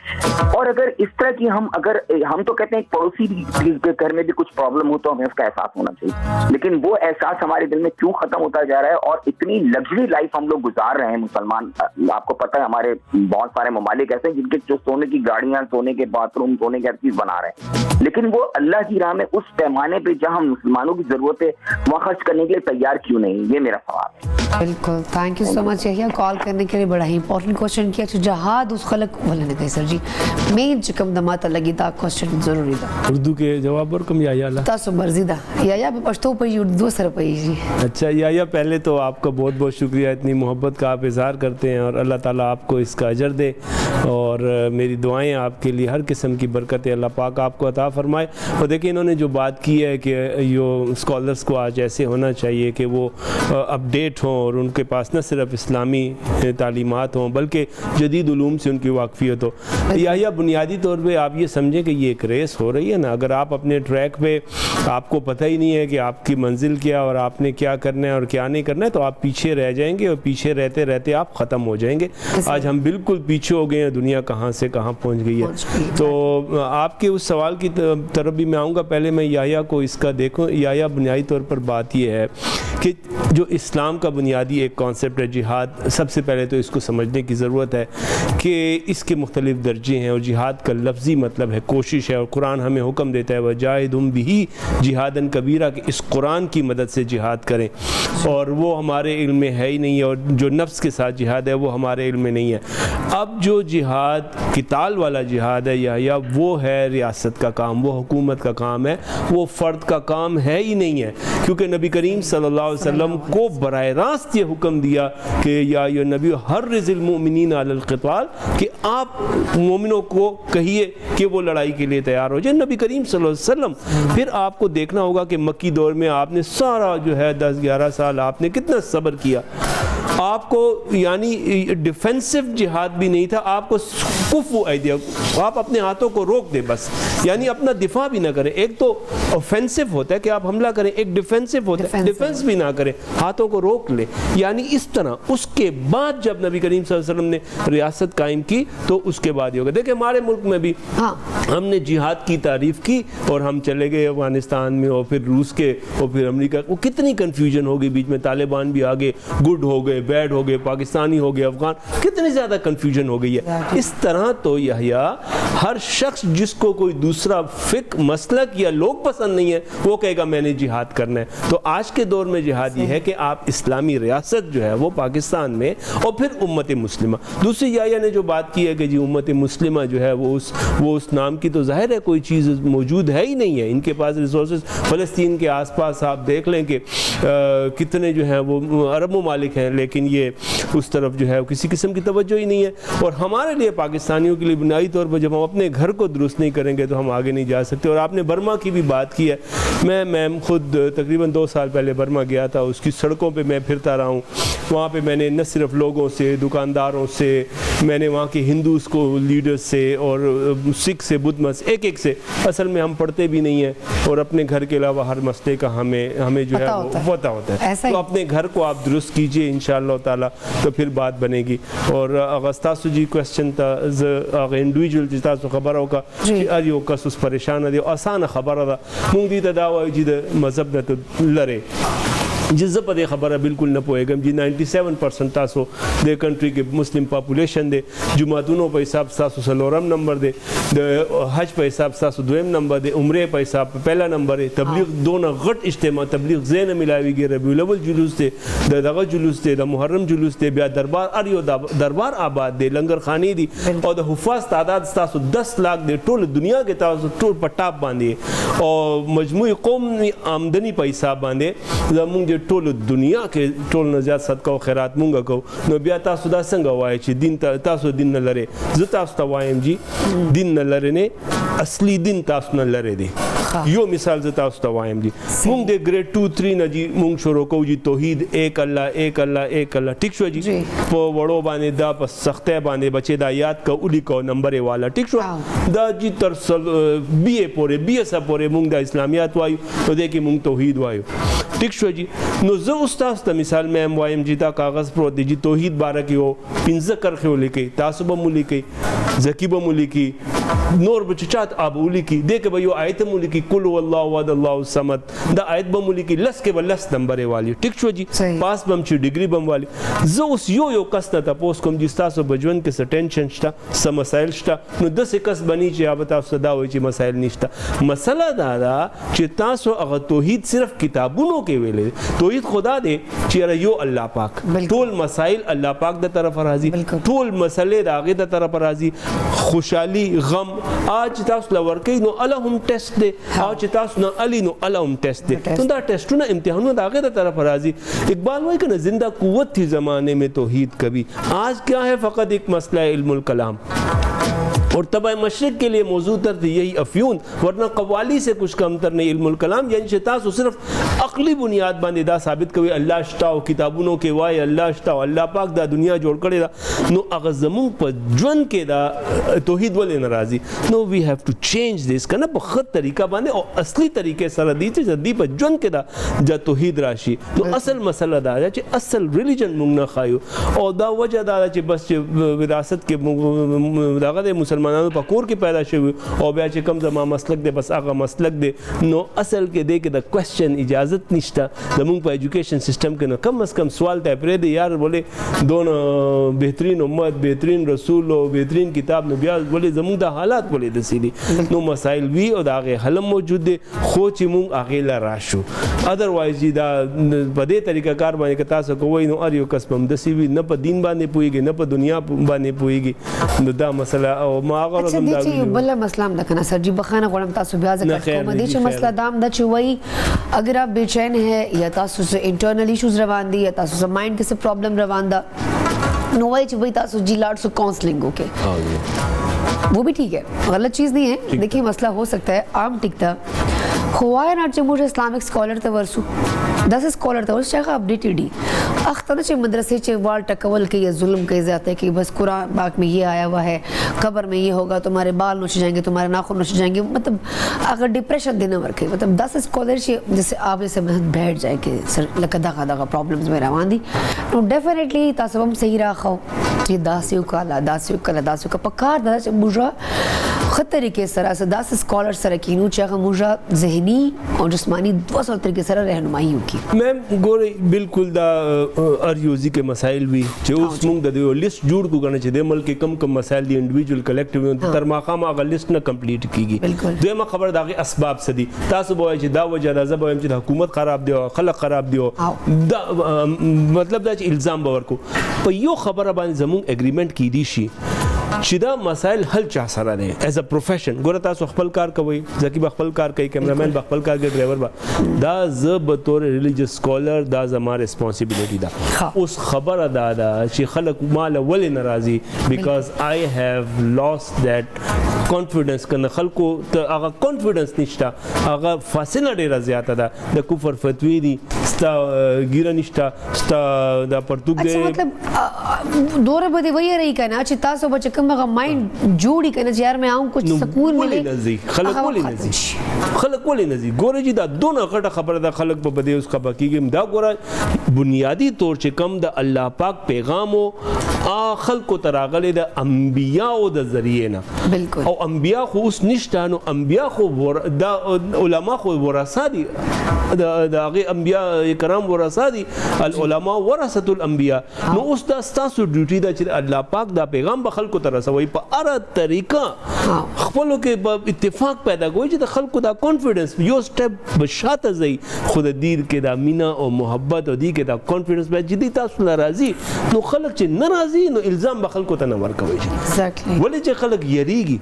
और अगर इस तरह की हम तो कहते हैं पड़ोसी के घर में भी कुछ प्रॉब्लम हो तो हमें उसका एहसास होना चाहिए, लेकिन वो एहसास हमारे दिल में क्यों खत्म होता जा रहा है? और इतनी लग्जरी लाइफ हम लोग गुजार रहे हैं मुसलमान, आपको पता है हमारे बहुत सारे ममालिक ऐसे हैं जिनके जो सोने की गाड़ियां, सोने के बाथरूम, सोने की हर चीज बना रहे हैं, लेकिन वो अल्लाह की राह में उस पैमाने पे जहां मुसलमानों की जरूरत है वहां खर्च करने के लिए तैयार क्यों नहीं? ये मेरा सवाल है। बिल्कुल, thank you so much Yahya call करने के लिए, बड़ा ही इंपॉर्टेंट क्वेश्चन किया। जहाद उस खलक वलन दे सर जी मेन चिकम दमात लगी था क्वेश्चन जरूरी था उर्दू के जवाब और कम या तासु मर्जीदा या पश्तो पे उर्दू सर पे जी। अच्छा या पहले तो आपका बहुत बहुत शुक्रिया, इतनी मोहब्बत का आप इज़हार करते हैं और अल्लाह ताला आपको इसका अजर दे, और मेरी दुआएं आपके लिए हर किस्म की बरकतें अल्लाह पाक आपको अता फरमाए। और देखिए इन्होंने जो बात की है कि यो स्कॉलर्स को आज ऐसे होना चाहिए कि वो अपडेट हों और उनके पास न सिर्फ इस्लामी तालीमात हों बल्कि जदीद उलूम से उनकी वाकफियत हो। या बुनियादी तौर पे आप ये समझें कि ये एक रेस हो रही है ना, अगर आप अपने ट्रैक पे आपको पता ही नहीं है कि आपकी मंजिल क्या और आपने क्या करना है और क्या नहीं करना है, तो आप पीछे रह जाएंगे और पीछे रहते रहते आप ख़त्म हो जाएंगे। आज हम बिल्कुल पीछे हो गए हैं, दुनिया कहाँ से कहाँ पहुँच गई है। तो आपके उस सवाल की तरफ भी मैं आऊँगा, पहले मैं या को इसका देखूँ। या बुनियादी तौर पर बात ये है कि जो इस्लाम का बुनियादी एक कॉन्सेप्ट है जिहाद, सबसे पहले तो इसको समझने की ज़रूरत है कि इसके मुख्तलिफ़ दर्जे हैं और जिहाद का लफ्ज़ी मतलब है कोशिश है, और कुरान हमें हुक्म देता है वजाहिदुम बिही जिहादन कबीरा, कि इस कुरान की मदद से जिहाद करें, और वो हमारे इल्म में है ही नहीं है, और जो नफ्स के साथ जिहाद है वो हमारे इल्म में नहीं है। अब जो जिहाद किताल वाला जिहाद है या वो है रियासत का काम, वो हुकूमत का काम है, वो फ़र्द का काम है ही नहीं है, क्योंकि नबी करीम सल्लल्लाहु अलैहि वसल्लम को बराह रास्त ये हुक्म दिया कि या नबी हर रिज़िल मोमिनीन अलल क़िताल, कि आप मोमिनों को कहिए कि वो लड़ाई के लिए तैयार हो जाए। नबी करीम सल्लल्लाहु अलैहि वसल्लम, फिर आपको देखना होगा कि मक्की दौर में आपने सारा जो है 10-11 साल आपने कितना सब्र किया, आपको यानी डिफेंसिव जिहाद भी नहीं था, आपको कुफ़ु आइडिया, आप अपने हाथों को रोक दे बस, यानी अपना दिफा भी ना करें। एक तो ऑफेंसिव होता है कि आप हमला करें, एक डिफेंसिव होता है डिफेंस भी ना करें, हाथों को रोक ले, यानी इस तरह। उसके बाद जब नबी करीम सल्लल्लाहु अलैहि वसल्लम ने रियासत कायम की तो उसके बाद ही होगा। देखिए हमारे मुल्क में भी हमने जिहाद की तारीफ़ की और हम चले गए अफगानिस्तान में और फिर रूस के और फिर अमेरिका, वो कितनी कन्फ्यूजन हो गई, बीच में तालिबान भी आ गए, गुड हो गए, बैड हो गए, पाकिस्तानी हो गए, अफगान, कितनी ज़्यादा कन्फ्यूजन हो गई है। इस तरह तो यहिया हर शख्स जिसको कोई दूसरा फिक मसलक या लोग पसंद नहीं है वो कहेगा मैंने जिहाद करना है। तो आज के दौर में जिहाद ये है कि आप इस्लामी रियासत जो है वो पाकिस्तान में, और फिर उम्मत मुस्लिमा। दूसरी या ने जो बात की है कि जी उम्मत मुस्लिमा जो है वो उस नाम की तो ज़ाहिर है कोई चीज़ मौजूद है ही नहीं है, इनके पास रिसोर्सेज फ़लस्तीन के आसपास आप देख लें कि कितने जो हैं वो अरब ममालिक हैं, लेकिन لیکن یہ اس طرف جو ہے کسی قسم کی توجہ ہی نہیں ہے. اور ہمارے لیے پاکستانیوں کے لیے بنیادی طور پر جب ہم اپنے گھر کو درست نہیں کریں گے تو ہم آگے نہیں جا سکتے. اور آپ نے برما کی بھی بات کی ہے. میں خود تقریباً 2 سال پہلے برما گیا تھا. اس کی سڑکوں پہ میں پھرتا رہا ہوں. وہاں پہ میں نے نہ صرف لوگوں سے, دکانداروں سے, میں نے وہاں کے ہندوز کو لیڈرز سے اور سکھ سے, بدھ مت ایک سے, اصل میں ہم پڑھتے بھی نہیں ہیں اور اپنے گھر کے علاوہ ہر مسئلے کا ہمیں جو ہے پتہ ہوتا ہے. تو اپنے گھر کو آپ درست کیجئے انشاءاللہ تعالی تو پھر بات بنے گی. اور اگستاسو جی کوسچن تا انڈیویجول جی تاسو خبر ہوگا ار یو کس اس پریشان دی آسان خبر ده مونږ دې ته دا وایو چې د مذهب نه لري جس په دې خبره بالکل نه پوهېږم چې 97% تاسو د کنټري کې مسلم پاپولیشن دی. جماعتونو په حساب تاسو 4م نمبر دی, د حج په حساب تاسو 2م نمبر دی, عمره په حساب پہلا نمبر دی. تبلیغ دونه غټ اجتماع تبلیغ زین ملاویږي. ربیع الاول جلوس دی, دغه جلوس دی, د محرم جلوس دی, بیا دربار ار یو دربار آباد دی, لنگر خانی دی او د حفاظ تعداد تاسو 10 لاکھ دی. ټول دنیا کې تاسو ټول پټاپ باندې او مجموعي قومي آمدنی په حساب باندې زموږ ټول دنیا کې ټول نه زیات صدقه او خیرات مونږ کوو. نو بیا تاسو دا څنګه وایي چې دین تاسو دین نه لري؟ زه تاسو ته وایم جی دین نه لري نه, اصلي دین تاسو نه لري دی. یو مثال زه تاسو ته وایم جی مونږ د گریډ 2 3 نه جی مونږ شروع کوو جی توحید ایک الله ایک الله ایک الله. ٹھیک شو جی په وړو باندې دا په سختۍ باندې بچي دا یاد کو اولی کو نمبر والا. ٹھیک شو دا جی تر بی اے پورې بی ایس پورې مونږ د اسلامیات وایو نو دې کې مونږ توحید وایو. ٹھیک شو جی نو زه استاد ته مثال مې وایم جی دا کاغذ پروت دی جی توحید باره کې او 15 کرښې ولیکي, تاسو به مو لیکي, زکی به مو لیکي, نور به چچات اب ولیکي, دې کې به یو آیت مو لیکي قل هو الله احد الله الصمد, دا آیت به مو لیکي لس کې به لس نمبر والی. ٹھیک شو جی پاس بم چې ډیګري بم والی. زه اوس یو کس ته تاسو کوم جی تاسو بجوند کې څه ټینشن شته, څه مسائل شته, نو د څه کس بنی چې هغه تاسو دا وایي چې مسائل نشته. مسله دا ده چې تاسو هغه توحید صرف کتابونو کې ویلې. توحید خدا دی چې یو الله پاک, ټول مسائل الله پاک د طرف راځي, ټول مسئله د هغه د طرف راځي. خوشحالی غم آج تاسو لور کوي نو الہم ټیسټ دی, آج تاسو نه علی نو الہم ټیسټ دی. نو دا ټیسټونه امتحانونه د هغه د طرف راځي. اقبال وایي کہ زندہ قوت تھی زمانے میں توحید کبھی, آج کیا ہے فقط ایک مسئلہ علم الکلام. اور طبع مشرق کے لیے موضوع تر تھی یہی افیون, ورنہ قوالی سے کچھ کم تر نہیں علم الکلام. یعنی چې تاسو صرف عقلی بنیاد باندې دا ثابت کوي الله شته او کتابونو کې وایي الله شته او الله پاک دا دنیا جوړ کړې ده, نو هغه زموږ په ژوند کې دا توحید ولې نه راځي؟ نو وی هیو ټو چینج دیس کنه په ښه طریقه باندې او اصلي طریقې سره دی چې دی په ژوند کې دا توحید راشي. نو اصل مسله دا ده چې اصل ریلیجن موږ نه خایو او دا وجه دا ده چې بس چې وراثت کې دغه د مسلمانانو په کور کې پیدا شوی او بیا چې کوم زما مسلک دی بس هغه مسلک دی. نو اصل کې دی کې د کوېسچن اجازت نشته زموږ په ایجوکیشن سسٹم کې. نو کم از کم سوال ته پرې دی یار بولې دون بهترین امت, بهترین رسول او بهترین کتاب, نو بیا بولې زموږ د حالات بولې دسي دي. نو مسائل وی او د هغې حل موجود دی خو چې مونږ هغې له راشو. ادروایز جی دا په دې طریقه کار باندې که تاسو کوئ نو هر یو کس په همداسې وي, نه په دین باندې پوهېږي نه په دنیا باندې پوهېږي. نو دا مسله او ما هغه اچھا دی چې بل مسله هم ده کنه سر جی بخانه غواړم تاسو بیا ذکر کوم دی چې مسله دا هم ده چې وایي اگر آپ بے چین ہے یا تاسو سے انٹرنل ایشوز روان دی یا تاسو سے مائنڈ کے سے پرابلم روان دا نو وایي چې وایي تاسو جی لاړ سو کاؤنسلنگ وکړئ, وہ بھی ٹھیک ہے, غلط چیز نہیں ہے. دیکھیے مسئلہ ہو سکتا ہے عام ٹکتا خواہ ناٹ چې موږ اسلامک سکالر ته ورسو داسې سکالر ته ورسو چې هغه اپډیټډ وي. اخته نه چې مدرسې چې وال ټکول کوي یا ظلم کوي زیاته کوي, بس قرآن پاک میں یہ آیا ہوا ہے, قبر میں یہ ہوگا, تمہارے بال نوچے جائیں گے, تمہارے ناخن نوچے جائیں گے. مطلب اگر ڈپریشن دینا ورکے مطلب داسې سکالر چې جیسے آپ جیسے بیٹھ جائے کہ سر لکه دغه پرابلمز مې روان دي, نو ډیفینیټلی تاسو هم صحیح راخو چې داسې وکاله داسې وکاله داسې وکړه. په کار دا چې موږ ښه طریقې سره داسې سکالر سره کینو چې هغه موږ ذهني او جسمانی دوه طریقې سره رهنمایي وکړي. میم ګورئ بالکل دا اریوزي کې مسایل وي چې اوس موږ د یو لیست جوړ کړو کنه چې د ملک کم کم مسایل دي انډیویجوال کلیکټیو تر ماقام هغه لیست نه کمپلیټ کیږي. دویمه خبر د هغې اسباب څه دي. تاسو به وایئ چې دا وجه ده, زه به وایم چې د حکومت خراب دی او خلک خراب دی, دا مطلب دا چې الزام به ورکړو. په یو خبره باندې زموږ اګریمنټ کیدی شي چې دا مسایل حل چا سره دی ایز ا پروفیشن. ګوره تاسو خپل کار کوئ, ذکی به خپل کار کوي, کیمرامین به خپل کار کوي, ډرایور به. دا زه به طور ریلیجیس سکالر دا زما ریسپانسیبিলিټی ده. اوس خبره دا ده چې خلک مال ولې ناراضي بیکاز آی هیو لاست دیٹ کانفیډنس. کنه خلکو ته هغه کانفیډنس نشته, هغه فاصله ډیره زیاته ده. د کفر فتوی دي, ستا ګیره نشته, ستا دا پرتوګ دی. اچھا مطلب دوره به دی وی رہی کنا چې تاسو به کوم هغه مایند جوړی کنه چې یار مې آؤں کچھ سکون ملے. خلک ولې نزي, خلک ولې نزي. ګوره جی دا دونه غټه خبره ده, خلک په بده اوس خبر کیږي. دا ګوره بنیادی طور چې کم د الله پاک پیغام او خلکو تراغله د انبیاء د ذریعہ نه بالکل. او انبیاء خو اوس نشته, نو انبیاء خو دا علما خو ورثه دي, د هغه انبیاء کرام ورثه دي. العلماء ورثه الانبیاء. نو اوس دا ستاسو ډیوټي ده چې الله پاک دا پیغام به خلکو ته رسوي په هر طریقه خپلو کې اتفاق پیدا کوي چې د خلکو دا کانفیډنس یو سټپ بشاته ځي. خو د دین کې دا مینا او محبت او دی کې دا کانفیډنس به جدي تاسو ناراضي, نو خلک چې ناراضي نو الزام به خلکو ته نه ورکوي. ایگزیکټلی ولې چې خلک یریږي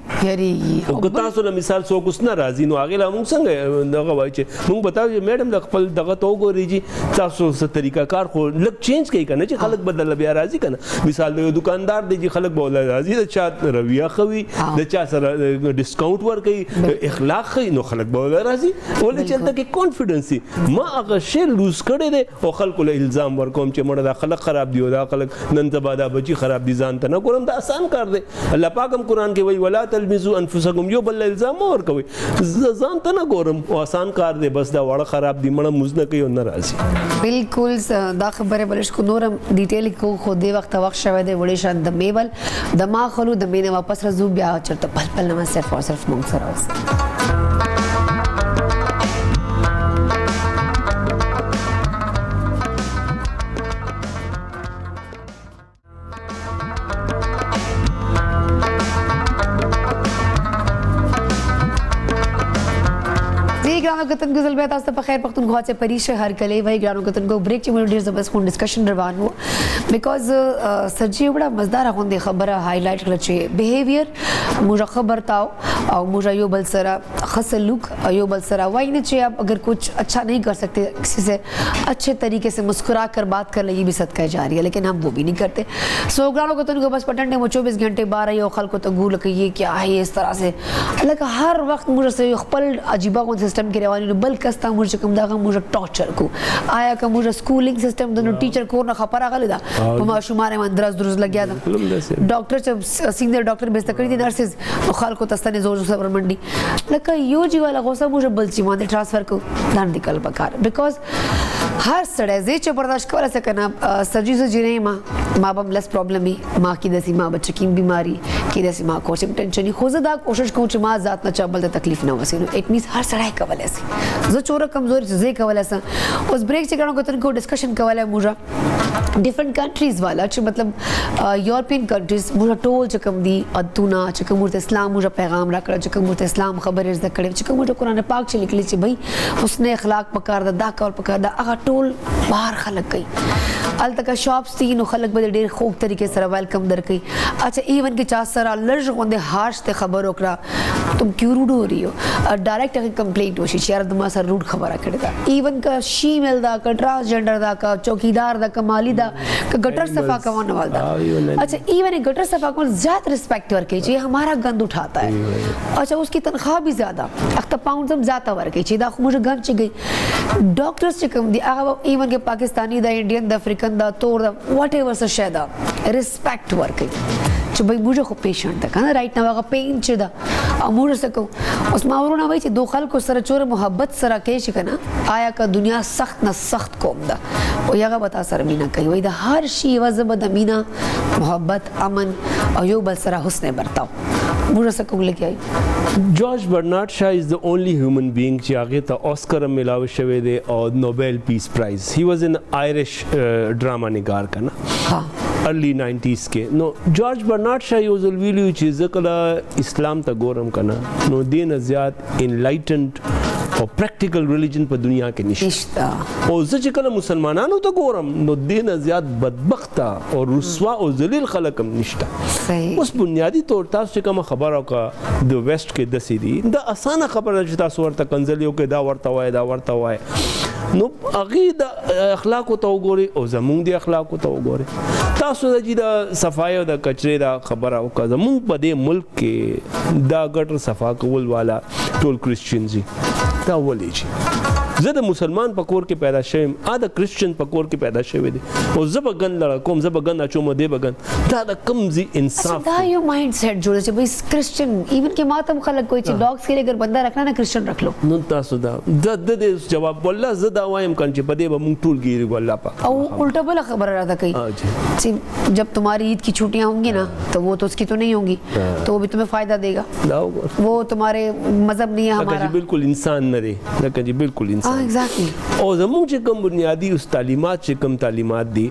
او که تاسو له مثال څوک اوس ناراضي نو هغه لا موږ څنګه دغه وایي چې موږ بتاو چې میډم د خپل دغه تو ګوري چې تاسو څه طریقه کار خو لږ چینج کوي کنه چې خلک بدل بیا راضي کنه. مثال د دکاندار دی چې خلک بوله راضي, د چا رویه خوي, د چا سره ډیسکاونټ ورکوي, اخلاق خوي, نو خلک بوله راضي. ولې چې دغه کانفیډنس ما هغه شی لوز کړی دی او خلکو له الزام ورکوم چې مړه دا خلک خراب دی او دا خلک نن سبا دا بچي خراب دي, ځان ته نه ګورم. دا آسان کار دی. الله پاک هم قرآن کې وایي ولا تلمزوا انفسکم, یو بل الزام مه ورکوئ, ځان ته نه ګورم. او آسان کار دی, بس دا واړه خراب دي, مړه موز نه کوي او نه راځي. بالکل دا خبره بلش کو نورم ډیټیل کو خو دی وخت شوه دی وړي شان د میول د ما خلو د مینه واپس راځو بیا چرته پل پل نه صرف او صرف مونږ سره اوس. ګرانو کتن ګزل بیا تاسو ته په خیر پښتونخوا چې پریشه هر کله وای ګرانو کتن کو بریک چې موږ ډیر زبردست خون ډسکشن روان وو بیکاز سرجی وړه مزدار غونډه خبره هایلایټ کړل چې بیهیویر موږ خبر تاو او موږ یو بل سره خسلوک یو بل سره وای نه چې آپ اگر کچھ اچھا نہیں کر سکتے کسی سے اچھے طریقے سے مسکرا کر بات کر لیں, یہ بھی صدقہ جاری ہے, لیکن ہم وہ بھی نہیں کرتے. سو ګرانو کتن کو بس پټنډه مو 24 घंटे بار یو خلکو ته ګول کې یہ کیا ہے اس طرح سے لکه هر وخت موږ سره خپل عجیبه غون سیستم کې رواني نو بل کستا موږ کوم دا موږ ټارچر کو آیا که موږ سکولینګ سیستم د نو ټیچر کور نه خبره غلی دا په ما شماره من درز لګیا دا ډاکټر چې سینیئر ډاکټر به تکړی دي نرسز خلکو ته زور صبر منډي لکه یو جی والا غوسه موږ بل چې باندې ټرانسفر کو لاندې کل پکار بیکاز هر سړی زه چې برداشت کوله سکنه سجی سے جنې ما بم لس پرابلمي ما کی دسی ما بچ کی بیماری کی دسی ما کوچ ټینشن خو زه دا کوشش کوم چې ما ذات نه چا بل ته تکلیف نه وسی نو اټ مینز هر سړی کولای شي زه چوره کمزوري زه کولای شم اوس بریک چې کړو کوتن کو ډسکشن کولای موږ ډیفرنٹ کنټریز والا چې مطلب یورپین کنټریز موږ ټول چې کوم دي ادونه چې کوم ورته اسلام موږ پیغام راکړ چې کوم ورته اسلام خبرې زده کړې چې کوم ورته قران پاک چې لیکلي چې بھائی حسن اخلاق پکار دا کول پکار دا هغه ټول بهر خلک کوي التکا شاپس دي نو خلک به ډېر خوب طریقې سره ویلکم درکې اچھا ایون کې چا سره لږ غونډه هارش ته خبر وکړه تم کیوں روډ ہو رہی ہو ڈائریکٹ اگر کمپلینٹ ہوشی یار دما سر روډ خبره کړی دا ایون کا شیمل دا کا ٹرانسجنڈر دا کا چوکیدار دا کا مالی دا کا گٹر صفا کروانے والا دا اچھا ایون گٹر صفا کو زیادہ رسپیکٹ ورکے چاہیے ہمارا گند اٹھاتا ہے اچھا اس کی تنخواہ بھی زیادہ اخت پاؤنڈ ہم زیادہ ورکے چاہیے دا مجھے گن چ گئی ڈاکٹرز چکم دی ایون کے پاکستانی دا انڈین دا افریقن دا تور دا واٹ ایور سا شے دا رسپیکٹ ورکے چې بھائی موږ خو پیشنټ ده کنه رائټ نو هغه پین چې دا موږ سکو اوس ما ورونه وای چې دوه خلکو سره چور محبت سره کې شي کنه آیا که دنیا سخت نه سخت کوم ده او هغه بتا سره مینا کوي وای دا هر شی وزب د مینا محبت امن او یو بل سره حسن برتاو موږ سکو لګي جارج برنارد شا از the only human being چې هغه ته آسکر ملاو شوی دی او نوبل پیس پرایز he was an Irish ډراما نگار کنه ها early 90s کې نو جارج برنارد شا یو ځل ویلو چې ځکه اسلام ته ګورم کنه نو دین زیات enlightened او پریکټیکل ریلیجن په دنیا کې نشته. نشته. او زه چې کله مسلمانانو ته ګورم نو دې نه زیات بدبخته او رسوا او ذلیل خلک هم نشته. صحیح. اوس بنیادی طور تاسو چې کومه خبره وکړه د ویسټ کې داسې دي دا اسانه خبره ده چې تاسو ورته کنځلې وکړئ دا ورته وایي دا ورته وایي نو هغې د اخلاقو ته وګورئ او زمونږ د اخلاقو ته وګورئ. تاسو د صفایي او د کچرې دا خبره وکړه زمونږ په دې ملک کې دا ګټر صفا کول والا ټول کرسچنز دي. دا ولې چې زه د مسلمان په کور کې پیدا شوم د کرسچن په کور کې پیدا شوی دی او زه به ګن لړه کوم زه به ګن اچوم دی به ګن دا د کوم ځای انصاف دا یو مایند سیټ جوړ چې بھئی کرسچن ایون کې ماتم خلک کوئی چې ډاگز کے لیے اگر بندہ رکھنا نا کرسچن رکھ لو. نو تاسو دا د جواب والله زه دا وایم کن چې په دې به مونږ ټول ګیري والله پاک. او الٹا بلا خبر رہا تھا کہیں جب تمہاری عید کی چھٹیاں ہوں گی نا تو وہ تو اس کی تو نہیں ہوں گی تو وہ بھی تمہیں فائدہ دے گا. وہ تمہارے مذہب نہیں ہے ہمارا. بالکل انسان نه دی لکه چې بالکل انسان. ایگزیکٹلی. او زموږ چې کوم بنیادی اوس تعلیمات چې کوم تعلیمات دي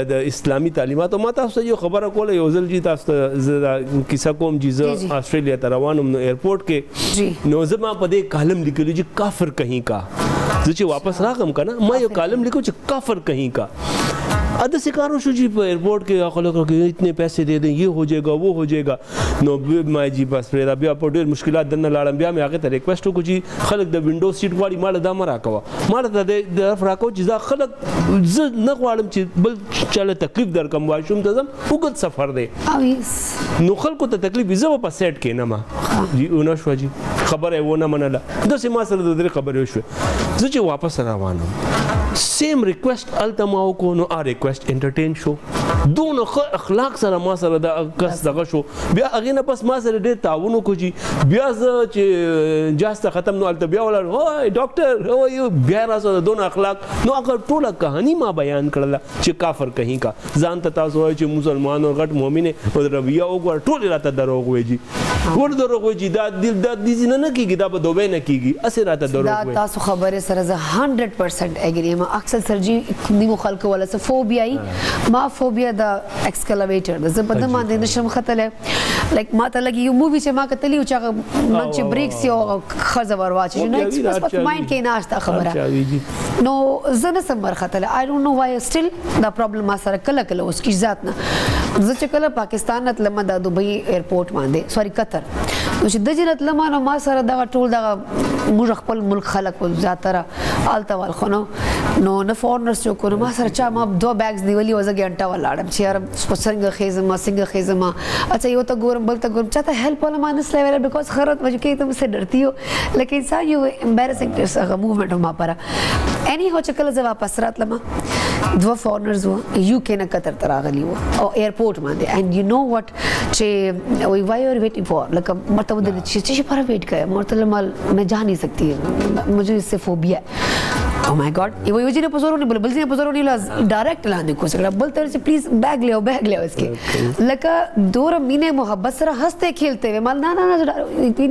د اسلامي تعلیمات او ما تاسو ته یو خبره کوله یو ځل چې تاسو ته زه کیسه کوم چې زه آسټرالیا ته روان وم نو ایرپورټ کې نو زه ما په دې کالم لیکلو چې کافر کہیں کا زه چې واپس راغم که نه ما یو کالم لیکو چې کافر کہیں کا ادھا سکارو شو جی ایئرپورٹ کے خلق کہ اتنے پیسے دے دیں یہ ہو جائے گا وہ ہو جائے گا نو ما جی بس پرې دا بیا په ډېر مشکلات دننه لاړم بیا مې هغې ته ریکویسټ وکړو چې خلک د وینډو سیټ غواړي ماله دا مه راکوه ماله ته د طرف راکوه چې دا خلک زه نه غواړم چې بل چاله تکلیف درکم واشروم ته ځم اوږد سفر دی نو خلکو ته تکلیف زه به په سیټ کښېنم جی ونه شوه جی خبره یې ونه منله داسې ما سره د درې خبرې وشوې زه چې واپس روان وم سیم ریکویسٹ هلته ما وکړو نو ریکویسٹ انټرټین شو دونه ښه اخلاق سره ما سره دا کس دغه شو بیا هغې نه پس ما سره ډېر تعاون وکړو جي بیا زه چې جاز ته ختم نو هلته بیا ولاړ هی ډاکټر هو یو بیا را سره دونه اخلاق نو هغه ټوله کهاني ما بیان کړله چې کافر کہیں کا ځان ته تاسو وایئ چې مسلمان او غټ مؤمن او رویه وګوره ټولې راته دروغ وایي جي ور دروغ وایي جي دا دې ځینه نه کېږي دا به دوبۍ نه کېږي هسې راته دروغ وایي دا تاسو خبرې سره زه 100% اګري یم اکثر سرجي نیمو خلکو والا څه فوبیا ای ما فوبیا د ایکسکلیویټر د زه په ده باندې نشم ختلی لایک ما ته لګي یو مووي چې ما کتلی و چې هغه من چې بریکس یو ښځه ور واچي نو ایکسپرس په مایند کې ناشته خبره نو زه نسم ورختلی آی ډونټ نو وای سټیل دا پرابلم ما سره کله کله اوس کی ذات نه زه چې کله پاکستان نه تلم د دوبۍ ایرپورټ باندې سوري قطر نو چې د جنت لمه نو ما سره دغه ټول دغه موږ خپل ملک خلک زیاتره آلته والخو نو نه فورنرز چې وکړو ما سره چا ما 2 بیگز نیولي وه زه ګنټه ولاړم چې یاره څنګه خیزم اچھا یو ته ګورم بل ته ګورم چاته هیلپ والا ما نسلی ویلی بیکاز خرت مجھے کہ تم سے ڈرتی ہو لیکن انسان یو امبیرسنگ هغه موومنټ ما پره اینی هو چې کله زه واپس راتلم 2 فورنرز وه یو کې نه قطر ته راغلي وه او ایرپورټ باندې اینڈ یو نو وټ چې وی وائی یو ویٹنگ فار لکه ما ته ودرېد چې څه شپاره ویټ کوې ما ورته ویل میں جا نہیں سکتی مجھے اس سے فوبیا ہے او مای ګاډ یو ځینې په زور ونیول بل ځینې په زور ونیول ډایرکټ لاندې کوس کړه بل تر چې پلیز بیگ لیو اس کې لکه دوره مینه محبت سره هسته کھیلتے وي مال نه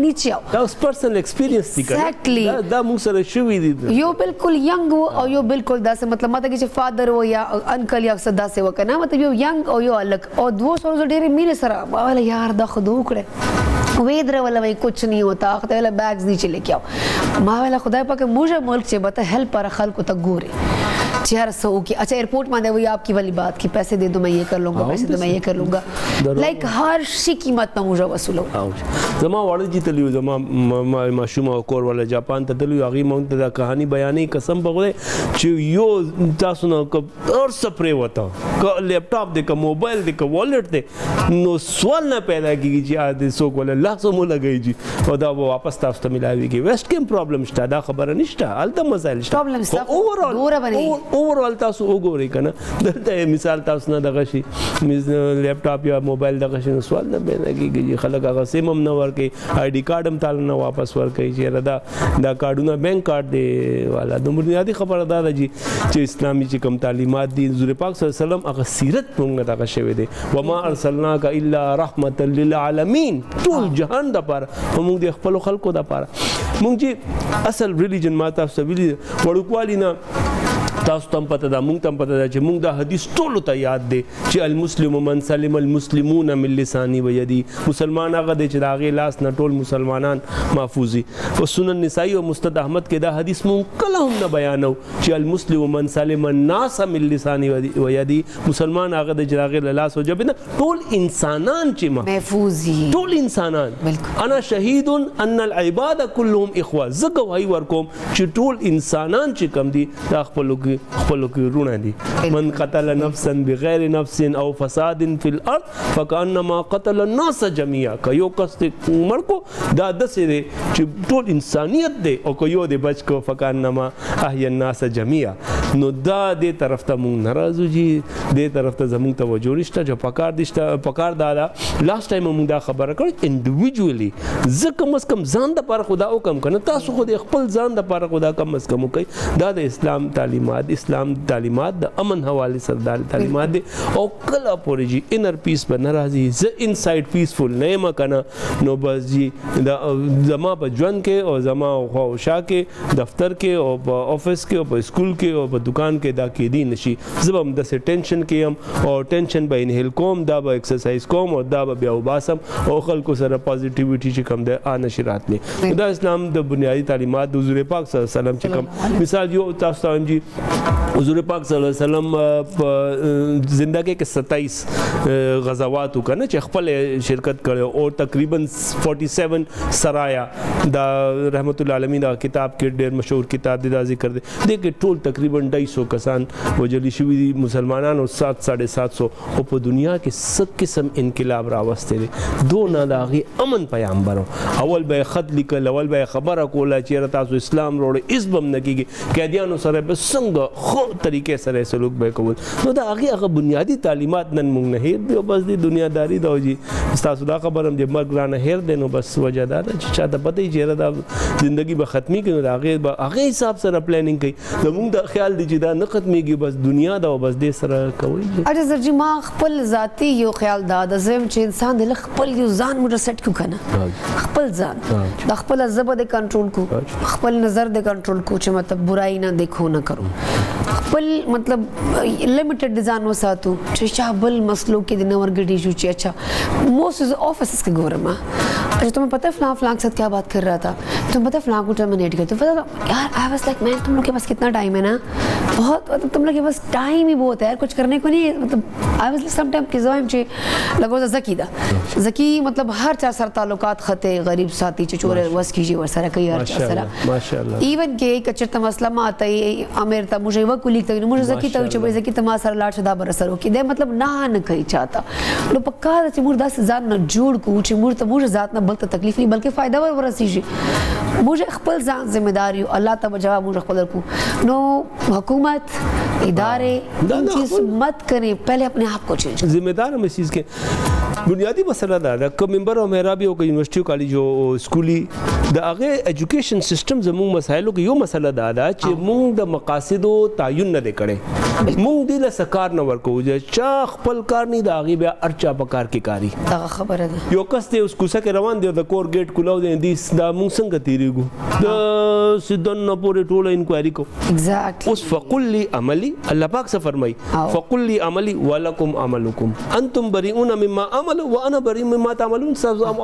نیچے آو دا اوس پرسنل ایکسپیرینس دی کړه دا موږ سره شوي دي یو بالکل ینګ او یو بالکل داسې مطلب ماته چې فادر و یا انکل یا څه داسې وکنه مطلب یو ینګ او یو الګ او دوه سره ډېرې مینه سره ولا یار دا خود وکړه ویدره ولا وای کچھ نہیں ہوتا خدای ولا بیگز نیچے لے کے آؤ ما ولا خدای پاک مجھے ملک سے بتا ہیلپ پر خلق تک گورے چہر سو کی اچھا ایئرپورٹ میں وہی آپ کی والی بات کی پیسے دے دو میں یہ کر لوں گا پیسے دو میں یہ کر لوں گا لائک ہر شی قیمت نہ مجھے وصولو زما وړ جی تلیو زما ماشوم کور ولا جاپان ته تلیو هغه مونږ ته کہانی بیانې قسم په خدای چې یو تاسو نو اور سپری وتا ک لیپټاپ دې ک موبایل دې ک والټ دې نو سوال نه پیدا کیږي چې ا دې سو کول الله سو مو لګی جی او دا واپس تاسو ته ملاویږي ویسټ کیم پرابلم شته دا خبره نشته الته مسائل شته پرابلم سره اوورال تاسو وګورئ کنه دلته مثال تاسو نه دغه شي لیپټاپ یا موبایل دغه شي سوال نه پیدا کیږي خلک هغه سیم هم نه ورکوي آئی ډي کارډ هم تعالی نه واپس ورکوي چې دا کارډونه بینک کارډ دی والا د بنیادي خبره دا ده چې اسلامي چې کوم تعلیمات دي حضور پاک صلی الله علیه وسلم هغه سیرت موږ دغه شوی دی وما ارسلناک الا رحمتا للعالمین ټول جهان دپاره موږ د خپلو خلکو دپاره موږ چې اصل ریلیجن ما تاسو ویلي وړوکوالي نه تاسو ته هم پته ده موږ ته هم پته ده چې موږ دا حدیث ټولو ته یاد دی چې المسلم من سلم المسلمون من لسانی و یدی. مسلمان هغه دی چې د هغې لاس نه ټول مسلمانان محفوظ وي. په سنن نسائی او مستد احمد کې دا حدیث مونږ کله هم نه بیانو چې المسلم من سلم الناس من لسانی و یدی. مسلمان هغه دی چې د هغې له لاس او ژبې نه ټول انسانان چې محفوظ وي، ټول انسانان. انا شهید ان العباد كلهم اخوه. زه ګواهي ورکوم چې ټول انسانان چې کم دي دا خپلو کې رونه دي. من قتل نفسا بغیر نفس او فساد فی الارض فکانما قتل الناس جميعا. که یو کس مړ کو دا داسې دی چې ټول انسانیت دی، او که یو دی بچ کو فکانما احیا الناس جميعا. نو دا دې طرف ته مونږ نه راځو جی، دې طرف ته زمونږ توجه نشته چې پکار دا لاست ټایم مونږ دا خبره کړې انډیویجولی. زه کم از کم ځان دپاره خو دا وکړم که نه، تاسو خو د خپل ځان دپاره خو دا کم از کم وکړئ. دا د اسلام تعلیمات د امن حوالې سره دا تعلیمات دی. او کله پورې جی انر پیس به نه راځي، زه انسایډ پیسفل نه یم که نه، نو بس جی زما په ژوند کې او زما خوا او شا کې، دفتر کې او په آفس کې او په اسکول کې او په دکان کې دا کېدی نشي. زه به همداسې ټینشن کې یم او ټینشن به انهیل کوم، دا به ایکسرسایز کوم او دا به بیا وباسم او خلکو سره پازیټیویټي چې کوم دی نشي راتلی. دا اسلام د بنیادي تعلیمات د حضور پاک صلی الله علیه وسلم چې کوم مثال یو تاسو ته وایم جی، حضور پاک صلی الله علیه وسلم په زندګۍ کې 27 غزوات وکړه چې خپل شرکت کړی او تقریبا 47 سرایا. دا رحمت الله علیه دا کتاب کې ډېر مشهور کتاب دی، دا ذکر دی. دې کې ټول تقریبا 250 کسان وجلی شوي دي مسلمانانو، 700-750. او په دنیا کې څه قسم انقلاب راوستی دی. دونه د هغې امن پیغمبر اول به خط لیکل، اول به خبره کوله چې تاسو اسلام وروړئ، هېڅ به هم نه کېږي، قیدیانو سره به څنګه ښه طریقې سره سلوک به کول. نو د هغې هغه بنیادي تعلیمات نن موږ نه هېر دي او بس د دنیاداري ده. جي ستاسو دا خبر هم د مرګ رانه هېر دی، نو بس وجه دا ده چې چاته پته وي چې دا زندګي به ختمېږي، نو د هغې حساب سره پلانینګ کوي. زموږ دا خیال دی چې دا نه ختمېږي، بس دنیا ده او بس دې سره کوئ. اچھا سر جی، ما خپل ذاتی یو خیال دا د زم چې انسان د خپل یو ځان موږ سیټ کو کنه، خپل ځان د خپل ژبه د کنټرول کو، خپل نظر د کنټرول کو چې مطلب برائی نه دیکھو نه کرو، خپل مطلب لمیټډ ځان وساتو چې چا بل مسلو کې د نور ګډي شو چې اچھا موسٹ آفس کے گورم. اچھا تمہیں پتہ ہے فلاں فلاں کے ساتھ کیا بات کر رہا تھا، تمہیں پتہ ہے فلاں کو ٹرمینیٹ کر. تو پتہ یار آئی واز لائک مین تم لوگ کے پاس کتنا ٹائم ہے نا، بہت مطلب تم لوگ کے پاس ٹائم ہی بہت ہے یار، کچھ کرنے کو نہیں. مطلب آئی واز سم ٹائم کہ زوائم چې لګو زکی دا زکی مطلب هر چا سره تعلقات خطه غریب ساتي چې چور وس کیږي ور سره کوي هر چا سره ماشاءالله. ایون کې کچرته مسله ماته امیر ته مجھے وکولی ته مجھے زکی ته چې زکی ته ما سره لاړ شدا بر سره کې د مطلب نه کوي چاته. نو پکا چې موږ داس ځان نه جوړ کو چې موږ ته موږ ذات نه بل ته تکلیف نه بلکې فائدہ ور ورسیږي. موږ خپل ځان ذمہ داری الله ته جواب موږ خپل کو. نو حکومت ادارے چیز مت کریں، پہلے اپنے آپ کو چینج. ذمہ دار ہم اس چیز کے بنیادی مسئلہ دا ده که ممبر او محرابي او یونیورسيټي کالج او سکولي د هغه ایجوکیشن سیستم زموږ مسایلو کې یو مسله دا ده چې موږ د مقاصدو تعین نه کړي، موږ دې له سکار نه ورکو چې چا خپل کار نه دا هغه بیا ارچا په کار کې کاری. دا خبره ده یو کس ته اوس کوڅه کې روان دی د کور گیټ کولاو دی دا موږ څنګه تیریږو د سیدن نه پورې ټوله انکوایري کو. ایگزیکټلی اوس فقل لی عملی، الله پاک څه فرمایي فقل لی عملی ولکم عملکم انتم بریئون مما عمل وانا بری مما تعملون.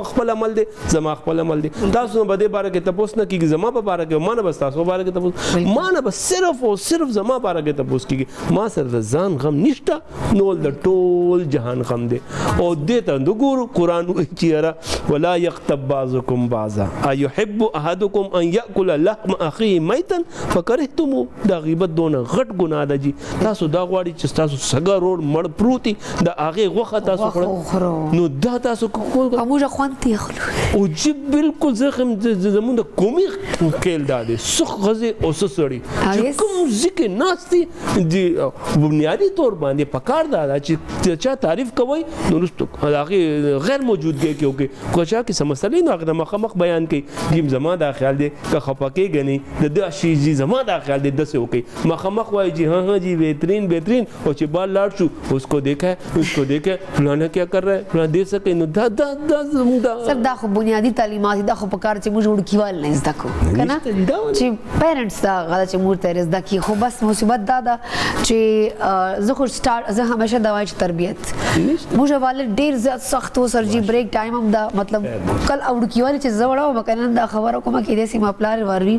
خپل عمل دی زما خپل عمل دی، تاسو نه بده باره کې تاسو نه کیږي زما په باره کې، ما نه بس تاسو باره کې تاسو، ما نه بس صرف او صرف زما باره کې تاسو کیږي. ما سره د ځان غم نشته، نو د ټول جهان غم دی. او دې ته د ګور قران چې ولا یغتب بعضکم بعضا ایحب احدکم ان یاکل لحم اخیه میتا فکرهتم. دا غیبت دونه غټ ګناه ده جی. تاسو دا غواړي چې تاسو سګا روډ مړ پروتي د هغه غوخه تاسو خورئ، نو دا تاسو موږ خوانتي اخلو. او جی بالکل زخم زمون د قومي کېل دادې سخ غزه او سړی چې کوم ذکر ناشتي دی بنیادی طور باندې پکار دا چې چا تعریف کوي نو رستو هغه غیر موجودګي کې کوچا کې سمسلې نو هغه مخمخ بیان کوي. دیم زما دا خیال دی که خپکه غني د دې شی جی زما دا خیال دی دسه وکي مخمخ وای جی ہاں جی بہترین بہترین. اور چې بال لاړ شو اس کو دیکھا فلانا کیا کر رہا ہے دې څه کوي نو دا زموږ دا سر دا خو بنیادی تعلیمات دا خو پکار چې موږ وړکیوال نه زده کو کنه چې پیرنټس دا غلط چې موږ ته زده کی خو بس مصیبت دا ده چې زه خو زه همیشه دا وایم چې تربیت موږ والد ډیر زیات سخت و سر جی بریک ټایم هم دا مطلب کل وړکیوال چې زه وړاو مکنه دا خبره کومه کې دې سیمه پلار وروي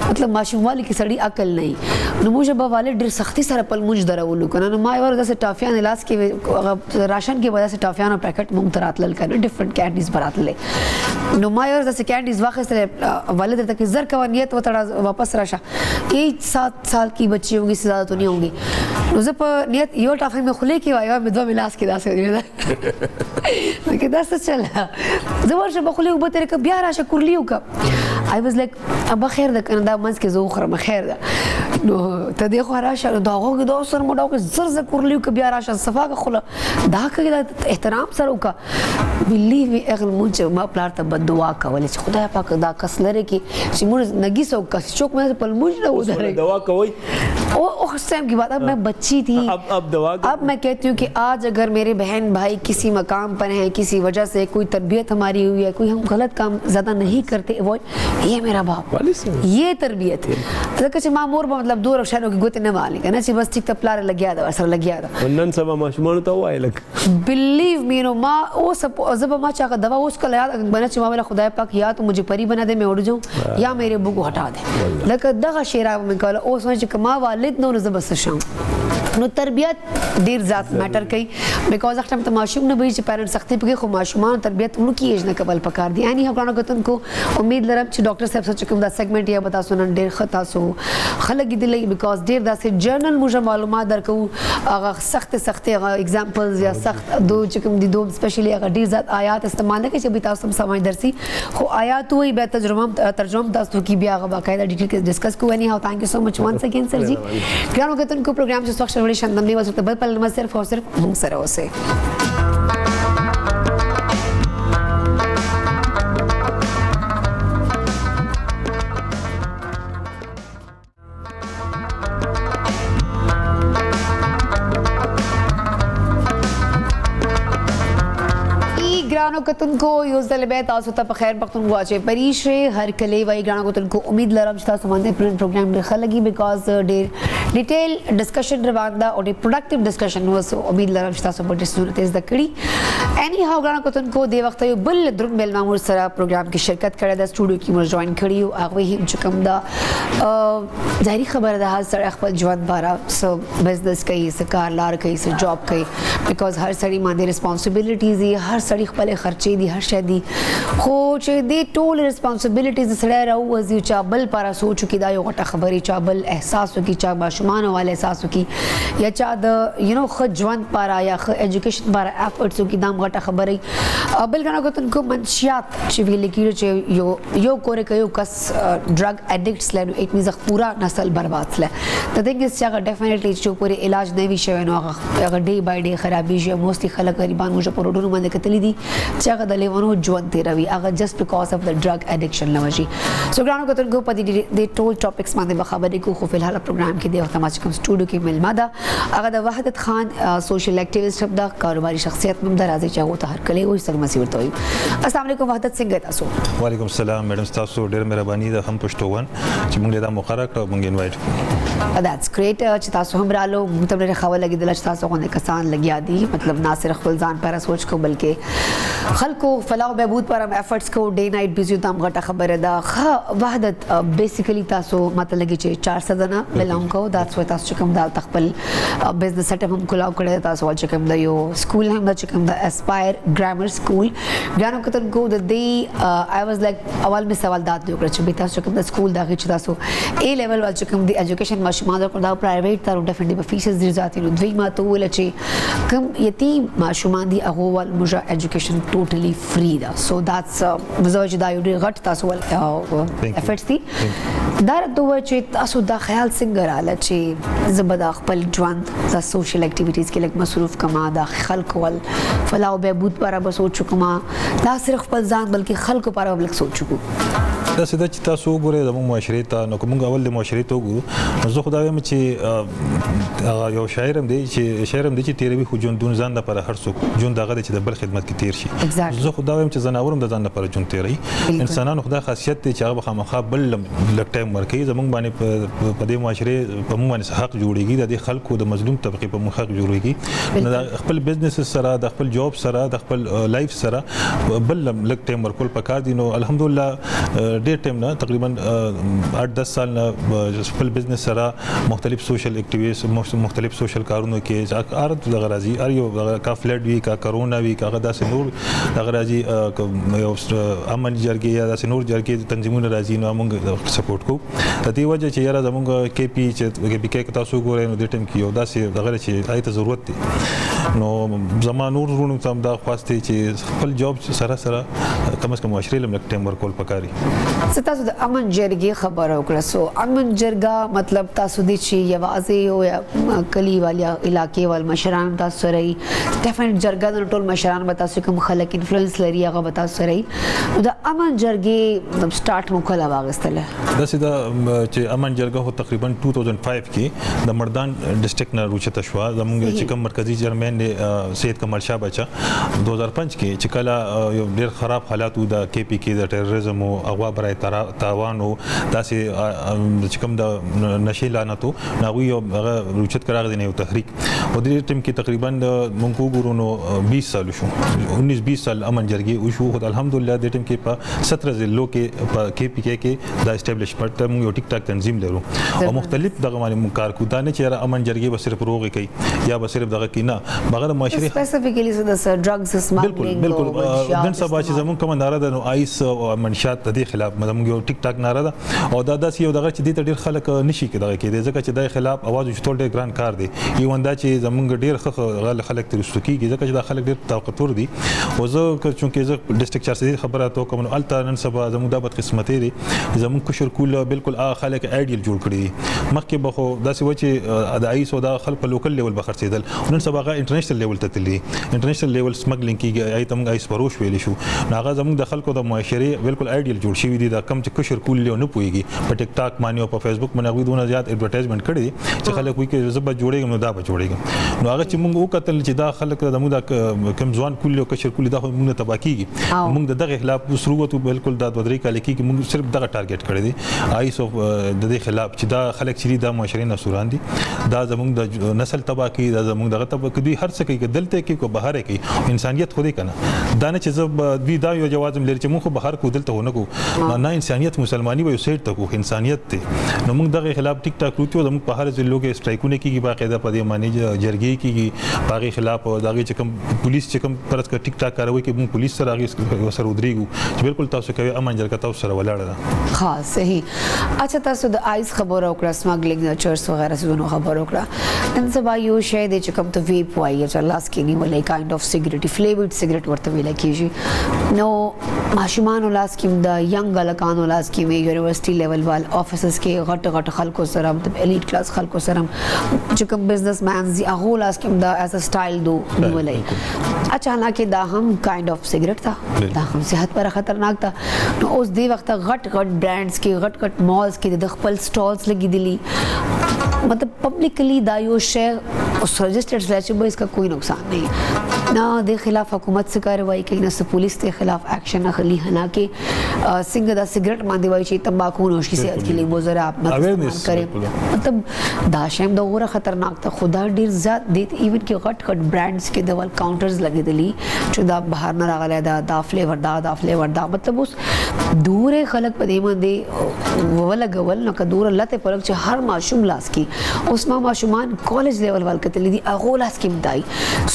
مطلب ماشوموالی کې سړی عقل نه نو موږ به والد ډیر سختی سره پل موږ درولو کنه نو ما ور داسې ټافیان لاس کې راشن کې وجہ سے ټافیانو پیکټ موږ تراتل کنه ډیفرنٹ کینډیز براتلې نو ما ور داسې کینډیز واخیستل والد ته کې زر کا نیت وتړه واپس راشه 7 سال کی بچی ہوگی سے زیادہ تو نہیں ہوں گی نو زه په نیت یو ټافی مې خولې کې وایو مې دوه ملاس کې داسې دی لکه دا څه چل زه ورشه په خولې وبته ک بیا راشه کورلیو کا I was like ابا خیر ده کنه دا منځ کې زه خرم خیر ده نو ته دې خو راشه دا غوږ دا سر موډاو کې زر زر کورلیو ک بیا راشه صفا کا خله دا کوي احترام سره وکا بلیو می اغل مونږ ما پلار ته بد دعا کولې چې خدای پاک دا کس لري کې چې موږ نګي سو کس چوک مې په مونږ نه ودرې دعا کوي اس ٹائم کی بات اب میں بچی تھی اب میں کہتی ہوں کہ آج اگر میرے بہن بھائی کسی مقام پر ہیں کسی وجہ سے کوئی تربیت ہماری ہوئی ہے کوئی ہم غلط کام زیادہ نہیں کرتے یہ میرا باپ یہ تربیت ہے ماں مور مطلب دور شہروں کی گوتے نہ والی کہنا چاہیے بس ٹھیک تپلار لگ گیا تھا سر لگ گیا تھا نن سبا ماشومان ته وای لک بلیو می نو ما او سب زب ما چاہا دوا اس کا یاد بنا چاہیے والا خدا پاک یا تو مجھے پری بنا دے میں اڑ جاؤں یا میرے ابو کو ہٹا دے لکه دغه شیرا میں کہا او سوچ کہ ما والد نو زبر شام نو تربیت ډیر ذات میټر کوي بیکاز اختم ته ماشوم نه وي چې پیرنټ سختي پکې خو ماشومان تربیت انکی ایج نه قبل پکار دي یعنی هغه غتن کو امید لرم چې ډاکټر صاحب سره کوم دا سیگمنٹ یا بتا سنن ډیر خطا سو خلک دي لای بیکاز ډیر داسې جرنل موږ معلومات درکو هغه سخت هغه ایگزامپلز یا سخت دو چې کوم دي دو سپیشلی هغه ډیر ذات آیات استعمال نه کوي چې به تاسو سمجھ درسي خو آیات وي به ترجمه تاسو کی بیا هغه باقاعده ډیټیل ډسکس کوو اني هاو ثانک یو سو مچ وانس اگین سر جی ګرانو غتن کو پروگرام چې وخت بڑے شاندار نہیں واسطے بل پل صرف اور صرف ہم سروں سے ګرانو کتونکو یو ځل بیا تاسو ته په خیر پختونخوا چې پریشه هر کلی وای ګرانو کتونکو امید لرم چې تاسو باندې پروګرام ډېر ښه لګي بیکاز ډېر ډیټیل ډسکشن روان ده او ډېر پروډکټیو ډسکشن و سو امید لرم چې تاسو په ډېر صورت زده کړي اني هاو ګرانو کتونکو د وخت یو بل دروند میل مامور سره پروګرام کې شرکت کړی د سټوډیو کې مو جوائن کړی او هغه هم چې کوم دا ظاهري خبره ده هر سره خپل ژوند بارا سو بزنس کوي سکار لار کوي سو جاب کوي بیکاز هر سړی باندې ریسپانسیبিলিټیز دي هر سړی خپل خرچې دي هر شی دي خو چې دې ټول ریسپانسیبিলিټیز سره راوځي چې بل پر سوچ کې دا یو غټه خبري چا بل احساس وکي چا ماشومان والے احساس وکي یا چا د یو خ ژوند پر یا خ ایجوکیشن پر افورټس وکي دا غټه خبري بل کنه کوتن کو منشیات چې ویل کېږي چې یو کورې کوي کس ډرګ اډیکټس لنو اټ میز پورا نسل برباد سله د دې چې هغه ډیفینیټلی چې پورې علاج نه وی شوی نو هغه ډے بای ډے خرابې شي موستي خلک غریبان موږ په روډونو باندې کتلې دي چې هغه د لیوانو ژوند تیروي هغه جست بیکاز اف د ډرګ اډیکشن لوجي سو ګرانو کتن کو پدې د ټول ټاپکس باندې خبرې کو خو فلحال پروګرام کې د وخت ما چې کوم سټوډیو کې ملما ده هغه د وحدت خان سوشل ایکټیویسټ ده کاروباري شخصیت هم درازي چاغو ته هر کله وي سره مسیر ته وي السلام علیکم وحدت څنګه تاسو وعلیکم السلام میډم تاسو ډېر مهرباني ده هم پښتوون چې موږ دا مقرره کړو موږ انوایټ that's great چې تاسو هم رالو موږ ته ډېر خبر لګیدل چې تاسو غوښنه کسان لګیا دي مطلب نه صرف خپل ځان پر سوچ کو بلکې خلکو فلاح او بهبود پر ایفورټس کو ډے نایټ بیزی تام غټه خبره ده وحدت بیسیکلی تاسو ماته لګی چې 400 جنا بلونګ کو that's why تاسو کوم دا خپل بزنس سیټ اپ هم کولاو کړی تاسو چې کوم دا یو سکول هم چې کوم دا اسپایر ګرامر سکول ګانو کتن کو د دی I was like اول می سوال دات وکړ چې به تاسو کوم دا سکول دا چې تاسو A لیول ول چې کوم دی ایجوکیشن ماشومان دا پرایویټ تر ډیفینټلی په فیسز دي ذاتي نو دوی ما ته ول چې کوم یتیم ماشومان دی هغه ول موږ ایجوکیشن ټوټلی فری دا سو that's مزوج دا یو غټ تاسو ول افورټس دي دا دوه چې تاسو دا خیال څنګه رااله چې زبدا خپل ژوند د سوشل اکټیویټیز کې لګ مصروف کما دا خلق ول فلاح او بهبود پر به سوچ کما دا صرف خپل ځان بلکې خلکو پر به سوچ کو دا سده چې تاسو وګورئ زموږ معاشرې ته نو که موږ اول د معاشرې ته وګورو نو زه خو دا وایم چې یو شاعر هم دی چې تېروي خو ژوندون ځان لپاره هر څوک ژوند هغه دی چې د بل خدمت کې تېر شي. زه خو دا وایم چې ځناور هم د ځان لپاره ژوند تېروي. انسانانو خو دا خاصیت دی چې هغه به خامخا بل لږ ټایم ورکوي. زموږ باندې په دې معاشرې په موږ باندې حق جوړېږي د دې خلکو د مظلوم طبقې په موږ حق جوړېږي. نو د خپل بزنس سره د خپل جاب سره د خپل لایف سره بل لږ ټایم ورکول پکار دي. نو الحمدلله ډېر ټایم نه تقریبا 8-10 سال نه خپل بزنس سره مختلف سوشل اکټیویټیز مختلف سوشل کارونو کې ارت دغه راځي ار یو کا فلډ وی کا کرونا وی کا داسې نور دغه راځي یو امن جرګې یا داسې نور جرګې تنظیمونه راځي نو موږ سپورټ کوو. د دې وجه چې یاره زموږ کې پی چې کې تاسو ګورئ نو د ټیم کې یو داسې دغه چې آیته ضرورت دی. نو زما نور ورونو ته دا خواسته چې خپل جاب سره سره کم از کم معاشرې لم لک ټیم ورکول پکاري. تاسو د امن جرګې خبره وکړه. سو امن جرګه مطلب تاسو دې چې یوازې او کلی والیا علاقې ول مشران تاسو سره ډیفرنٹ جرګه د ټول مشران به تاسو کوم خلک انفلوئنس لري هغه به تاسو سره د امن جرګې سٹارټ مکله واغستله. دا سیده چې امن جرګه هو تقریبا 2005 کې د مردان ډسټریکټ نه روچته شو. زموږ چې کوم مرکزی چیرمن سید کمال شاه بچا 2005 کې چې کله یو ډېر خراب حالات د کې پی کې د ټیرریزم او اغوا برای تاوان او داسې چې کوم د نشي لعنتو ناوی یو روچت کراغ دی یو تحریک او د ټیم کې تقریبا مونږ وګورو نو 20 سال شو 19-20 سال امن جرګې او شو. الحمدلله د ټیم کې په 17 ضلعو کې په کې پی کې دا اسټابلیشمنت موږ یو ټیک ټاک تنظیم لرو او مختلف دغه باندې موږ کار کوو. دا نه چې امن جرګې به صرف روغې کوي یا به صرف دغه کې نه بغیر معاشري سپیسیفیکلی د ډرګز سمګلینګ بالکل نن سبا چې زموږ کوم ناره ده نو آیس او منشات د دې خلاف موږ یو ټیک ټاک ناره ده او دا داسې یو دغه چې د ډېر خلک نشي کېدای کې ځکه چې د خلاف आवाज چتول ډېر ګران کار دی. یو انده چې زموږ ډېر خلک ترستو کېږي ځکه چې دا خلک ډېر طاقتور دي او زه چونکې زه ډسټریکټ چارج خبره ته کوم الته نن سبا زموږ د بدقسمتي دي زموږ کشر کول بالکل خلک ایډیل جوړ کړی دي. مخکې به خو داسې و چې د آیس او د خلک په لوکل لیول به خرڅېدل نن سبا هغه انټرنیشنل لیول ته تللی انټرنیشنل لیول سمګلینګ کېږي آی ته موږ آیس پروش ویلی شو نو هغه زموږ د خلکو د معاشرې بالکل ایډیل جوړ شوي دي. دا کم چې کشر کول له نه پوهېږي په ټیک ټاک باندې او په فیسبوک باندې هغوی دونه زیات ایډورټایزمنټ کړی دي چې خلک وایي چې زه به جوړېږم نو دا به جوړېږم. نو هغه چې موږ وکتل چې دا خلک زموږ د کم ځوان کول او کشر کول دا موږ ته تباه کېږي موږ دغه خلاف شروعات بالکل دا 2-3 کال کې موږ صرف دغه ټارګټ کړی دی آیس او د دې خلاف چې دا خلک چې دا معاشرې نه سوران دي دا زموږ د نسل تباه کوي دا زموږ دغه تباه کوي هر څه کوي دلته کې کو بهر کوي انسانيت خو دې کنه دا نه چې زه دا یو جواز لري چې موږ بهر کو دلته ونه کو نه انسانيت مسلمانۍ وي سیټ ته کو انسانيت ته نو موږ دغه خلاف ټیک ټاک روتو زموږ په هر ځلو کې سټرایکونه کیږي باقاعده په دې معنی جرګې کیږي باغی خلاف او دغه چې کوم پولیس چې کوم پرد کا ټیک ټاک کاروي کې موږ پولیس سره هغه سره ودرېګو چې بالکل تاسو کوي امن جرګه تاسو سره ولاړه ده. ها صحیح. اچھا تاسو د آیس خبر او کړه سمګلینګ چرس وغیرہ څه خبر او کړه نن سبا یو شی دی چې کوم ته ویپ وایي چې لاس کې نیولې کایند اف سیګریټ فلیورډ سیګریټ ورته ویل کیږي نو ماشومان لاس کې د ینګ لکانو لاس کې وی یونیورسيټي لیول وال افیسز کې غټ خلکو سره د الیټ کلاس خلکو سره چې کوم بزنس مینز دی هغه لاس کې د ایز ا سټایل دو نیولې. اچھا حالانکه دا هم کایند اف سیګریټ تا دا هم صحت پر خطرناک تا نو اوس دی وخت غټ برانډز کې غټ مالز کې د خپل سټالز لګې دي مطلب پبلکلی دا یو شی اوس رجسٹرڈ سلیچ به اس کا کوئی نقصان نہیں نہ دے خلاف حکومت سے کارروائی کوي نه پولیس ته خلاف ایکشن اخلي حالانکه څنګه دا سیګریټ باندې وایي چې تمباکو نوش کی صحت کے لیے وہ ذرا آپ کریں مطلب دا شیم دا اور خطرناک تا خدا ډیر زیات دي ایون کې غټ برانډز کې د ول کاونټرز لګیدلی چې دا بهر نه راغلی دا فلیور دا مطلب اوس دور خلک په دې باندې ولګول نو که دور لته پرک چې هر ماشوم لاس کې اوس ماشومان کالج لیول ول کتل دي اغه لاس کې مدای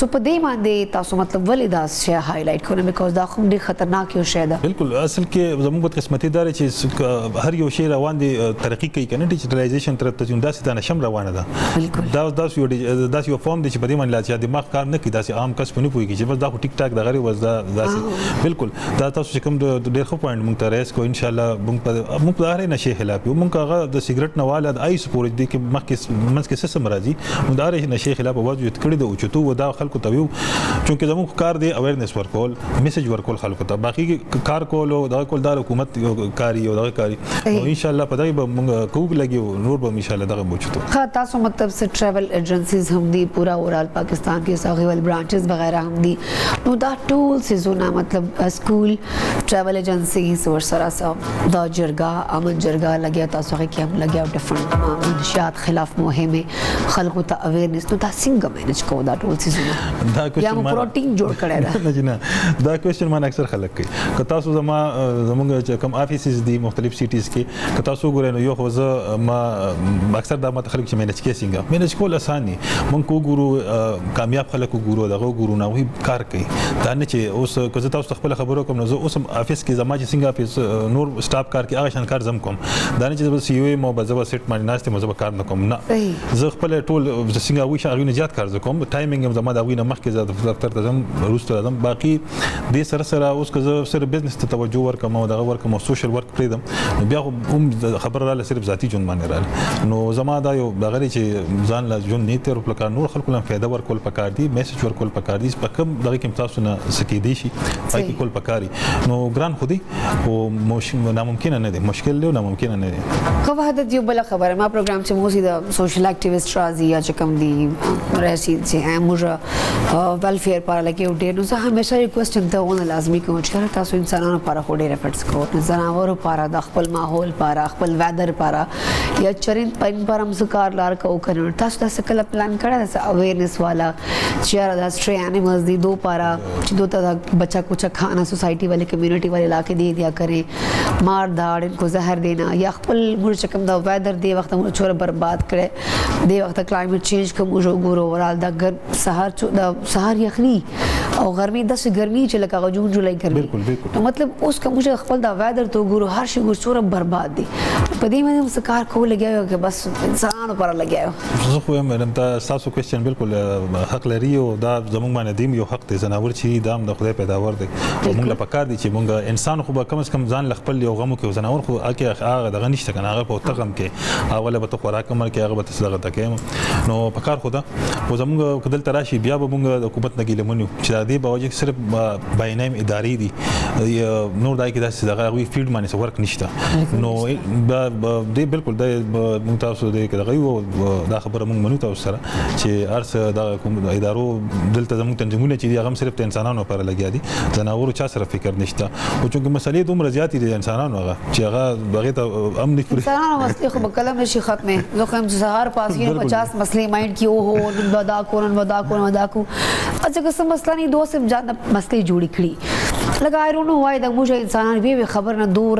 سو په دې باندې تاسو مطلب ولې دا شی هایلایټ کوئ بیکاز دا خو ډیر خطرناک یو شی ده. بالکل اصل کې زموږ په قسمتي دار چې هر یو شی روان دي ترقی کوي کنه ډیجیټلایزیشن طرف ته ځون داسې نه شم روانه ده دا یو فارم دي چې په دې باندې لا دماغ کار نه کوي داسې عام کس په نه پويږي چې بس دا ټیک ټاک د غری وز دا داسې بالکل دا تاسو کوم ډیر خو پوینټ مونږ ته ریس کو ان شاء الله موږ په هر نشي خلاف یو موږ هغه د سیګریټ نه والا د آیس پورې د کې مخکې منځ کې سیستم راځي موږ د هر نشي خلاف आवाज یو کړی د اوچتو ودا خلکو ته یو چونکه زموږ کار دی اویرنس ورکول میسج ورکول خلکو ته باقي کار کول او د کول د حکومت کاری او د کاری ان شاء الله په دای به موږ کوګ لګي نور به ان شاء الله دغه بوچتو خا تاسو مطلب سے ټریول ایجنسیز هم دی پورا اورال پاکستان کې ساغیول برانچز وغیرہ هم دی نو دا ټول سيزونه مطلب اسکول ټریول ایجنسیز ور سره سره دا جرګه امن جرګه لګیا تاسو کې هم لګیا ډیفرنٹ منشیات خلاف مهمه خلکو ته اویرنس نو تاسو څنګه مینج کوو دا ټول سيزونه دا یا مو پروټین جوړ کړی دا دا کوېسچن مان اکثر خلک کوي که تاسو زموږ کم افیسز دي مختلف سیټیز کې که تاسو ګورئ نو یو خو زه ما اکثر دا مت خلک چې مینج کې څنګه مینج کول اسانه مونږ کو ګورو کامیاب خلک ګورو دغه ګورو نه وی کار کوي دا نه چې اوس که زه تاسو خپل خبرو کوم نو زه اوس افیس کې زما چې څنګه افیس نور سټاف کار کې هغه شان کار زم کوم دا نه چې سی یو مو بزو سیټ باندې ناشته مو زه کار نه کوم نه زه خپل ټول څنګه وی شاغې نه زیات کار کوم ټایمینګ زما دا وی نه مخکې زه دفتر ته زم روسته زم باقي د سره اوس که زه صرف بزنس ته توجه ورکم او دغه ورکم او سوشل ورک پریدم بیا هم خبر را صرف ذاتی جون باندې را نو زما دا یو دغه چې ځان لا جون نه تر پلکار نور خلکو لم فایده ورکول پکار دي میسج ورکول پکار دي په کوم دغه کې تاسو نه سکی دي شي پای کې کول پکاري نو ګران خودي او ناممکن نه دي مشکل له ناممکن نه دي خو وحدت یو بل خبره ما پروګرام چې موسی د سوشل اکټیویسټ راځي یا چې کوم دي راشي چې موږ ویلفیر پر لکه ډېر نو زه همیشه یو کوېسچن ته ونه لازمي کوم چې تاسو انسانانو لپاره خو ډېر افورټس کوو زناورو لپاره د خپل ماحول لپاره خپل ویدر لپاره یا چرین پاین پر هم کار لار کو کړو تاسو د سکل پلان کړه د اویرنس والا چې د سټری انیملز دی دو پارا چې دو ته بچا کچھ کھانا سوسائٹی والے کمیونٹی والے علاقے دے دیا کریں مار داڑ ان کو زہر دینا یا خپل مر چکم دا ویدر دی وخت مر چور برباد کرے دی وخت کلائمیٹ چینج کو مجو ګورو ورال دا سحر یخنی او گرمی دس گرمی چې لکه جون جولائی گرمی نو مطلب اوس کوم چې خپل دا ویدر تو ګورو هر شي ګور چور برباد دی په دې باندې هم کار کو لګیاو چې بس انسانانو پر لګیاو زه خو هم دا تاسو کوېسچن بالکل حق لري او دا زموږ باندې دیم یو حق دی زناور چې دا د خدای پیداوار دی موږ له پکار دي چې موږ انسان خو به کم از کم ځان خپل یو غمو کې زناور خو هغه دغه نشته کنه هغه په تغم کې اوله به خوراک کمر کې هغه به تسلغه تکې نو پکار خدا او زموږ کدل تراشي بیا به موږ د حکومت نه ګیله منو چې دا دی باوجه صرف باینایم اداري دي نور دای کې داسې دغه وی فیلډ باندې ورک نشته نو دی بالکل د موږ تاسو د دغه یو دا خبره موږ منو تاسو سره چې ارسه د ادارو دلته زموږ تنظیمونه چې دي هغه صرف انسانانو پر لګیا دي زناورو چا سره فکر نشته او چونکه مسلې دومره زیاتې دي انسانانو هغه چې هغه بغیر ته امن کړی انسانانو مسلې خو بکلم نشي ختمه زه خو هم سهار پاسې 50 مسلې مایند کې او هو ودا کو اچھا قسم مسئلہ نہیں دو سے زیادہ مسئلے جوڑی کھڑی لگا آئی ڈونٹ نو وائی دا مجھے انسانان بھی خبر نہ دور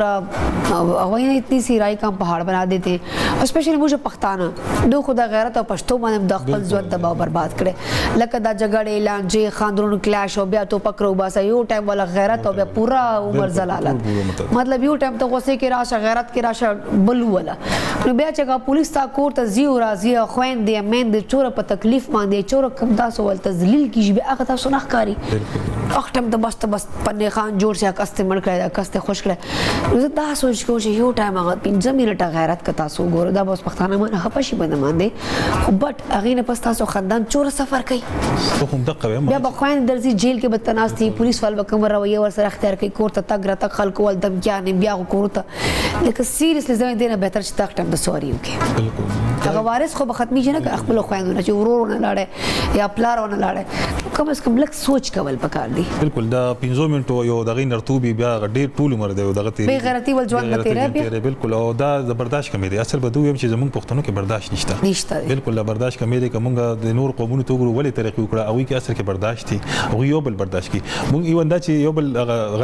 وہی نہ اتنی سی رائی کا پہاڑ بنا دیتے اسپیشلی مجھے پختانہ دو خدا غیرت اور پشتو میں د خپل ژوند دباو برباد کړي لکه دا جګړې لانجې خاندرونو کلاش او بیا تو پکرو باسه یو ټایم والا غیرت او بیا پورا عمر زلالت مطلب یو ټایم ته غوسه کې راشه غیرت کې راشه بلو ولا نو بیا چې پولیس تا کور ته زیو راځي خويندې مېند چور په تکلیف باندې چور کم تاسو ول تذلیل کیږي بیا هغه تاسو نه ښکاری اختم د بس پنه خان جوړ شي کسته مړ کړی کسته خوش کړی نو دا سوچ کو چې یو ټایم هغه 15 منټه غیرت کا تاسو ګور دا بس پښتانه مانه خپشي بنه باندې خو بټ هغه نه پس تاسو خندان چور سفر کوي خو هم دغه بیا بخوان درځي جیل کې بدتناستی پولیس وال وکم رویه ور سره اختیار کوي کور ته تګ را تک خلکو ول دم کیا نه بیا کور ته لکه سیریسلی زمين دینه بهتر چې تاک ټایم د سوري وکي بالکل هغه وارث خو بختمی نه خپل خويندونه چې ورور نه لاړې یا پلار نه لاړې کم از کم لک سوچ کول پکار دی بالکل دا 15 منټو یو دغه نرتوبي بیا ډیر ټول عمر دی دغه تیری به غیرتی ول ځوان نه تیری بالکل او دا برداشت کمې دی اصل بدو چې زمونږ پښتنو کې برداشت نشته بالکل برداشت کمې دی کومه د نور قومونو ته ګورو ولې طریقې وکړه او کې اصل کې برداشت دي او یو بل برداشت کی مونږ یو انده چې یو بل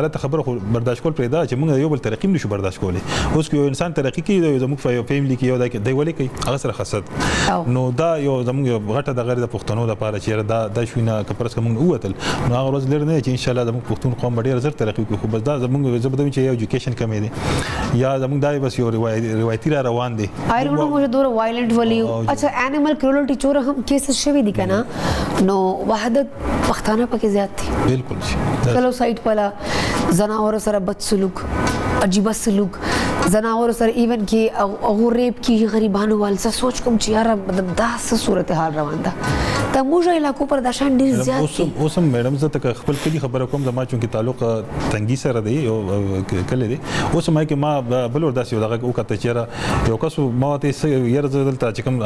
غلط خبره خو برداشت کول پیدا چې مونږ یو بل طریقې نشو برداشت کولی اوس کې یو انسان طریقې کې زموږ فیملی کې یو دی ولې کوي هغه سره حسد نو دا یو زموږ غټه د غیر د پښتنو لپاره چې دا شوینه کپرس کوم ووتل نو هغه ورځ لري نه چې ان شاء الله زموږ پښتون قوم ډیر زر ترقی کوي خو بس دا زموږ زبده چې یو ایجوکیشن کمې دي یا زموږ دای بس یو روایتي را روان دي آی ډونټ نو مجھے دور وایلنٹ ولی اچھا انیمل کرولټی چور هم کیسز شوی دي کنه نو وحدت پښتانه پکې زیات دي بالکل چلو سایت پلا زناور سره بد سلوک عجیبہ سلوک زناور سر ایون کہ ریپ کی غریبانو وال څه سوچ کوم چې یاره مطلب داسې صورتحال روان ده د موږ علاقو پر دا شان ډېر زیات دي. اوس هم میډم زه ته خپل کلي خبره کوم زما چونکې تعلق تنګي سره دی او کلی دی. اوس هم کې ما بل ور داسې یو دغه وکړه چې یو کس ما ته یاره زه دلته چې کوم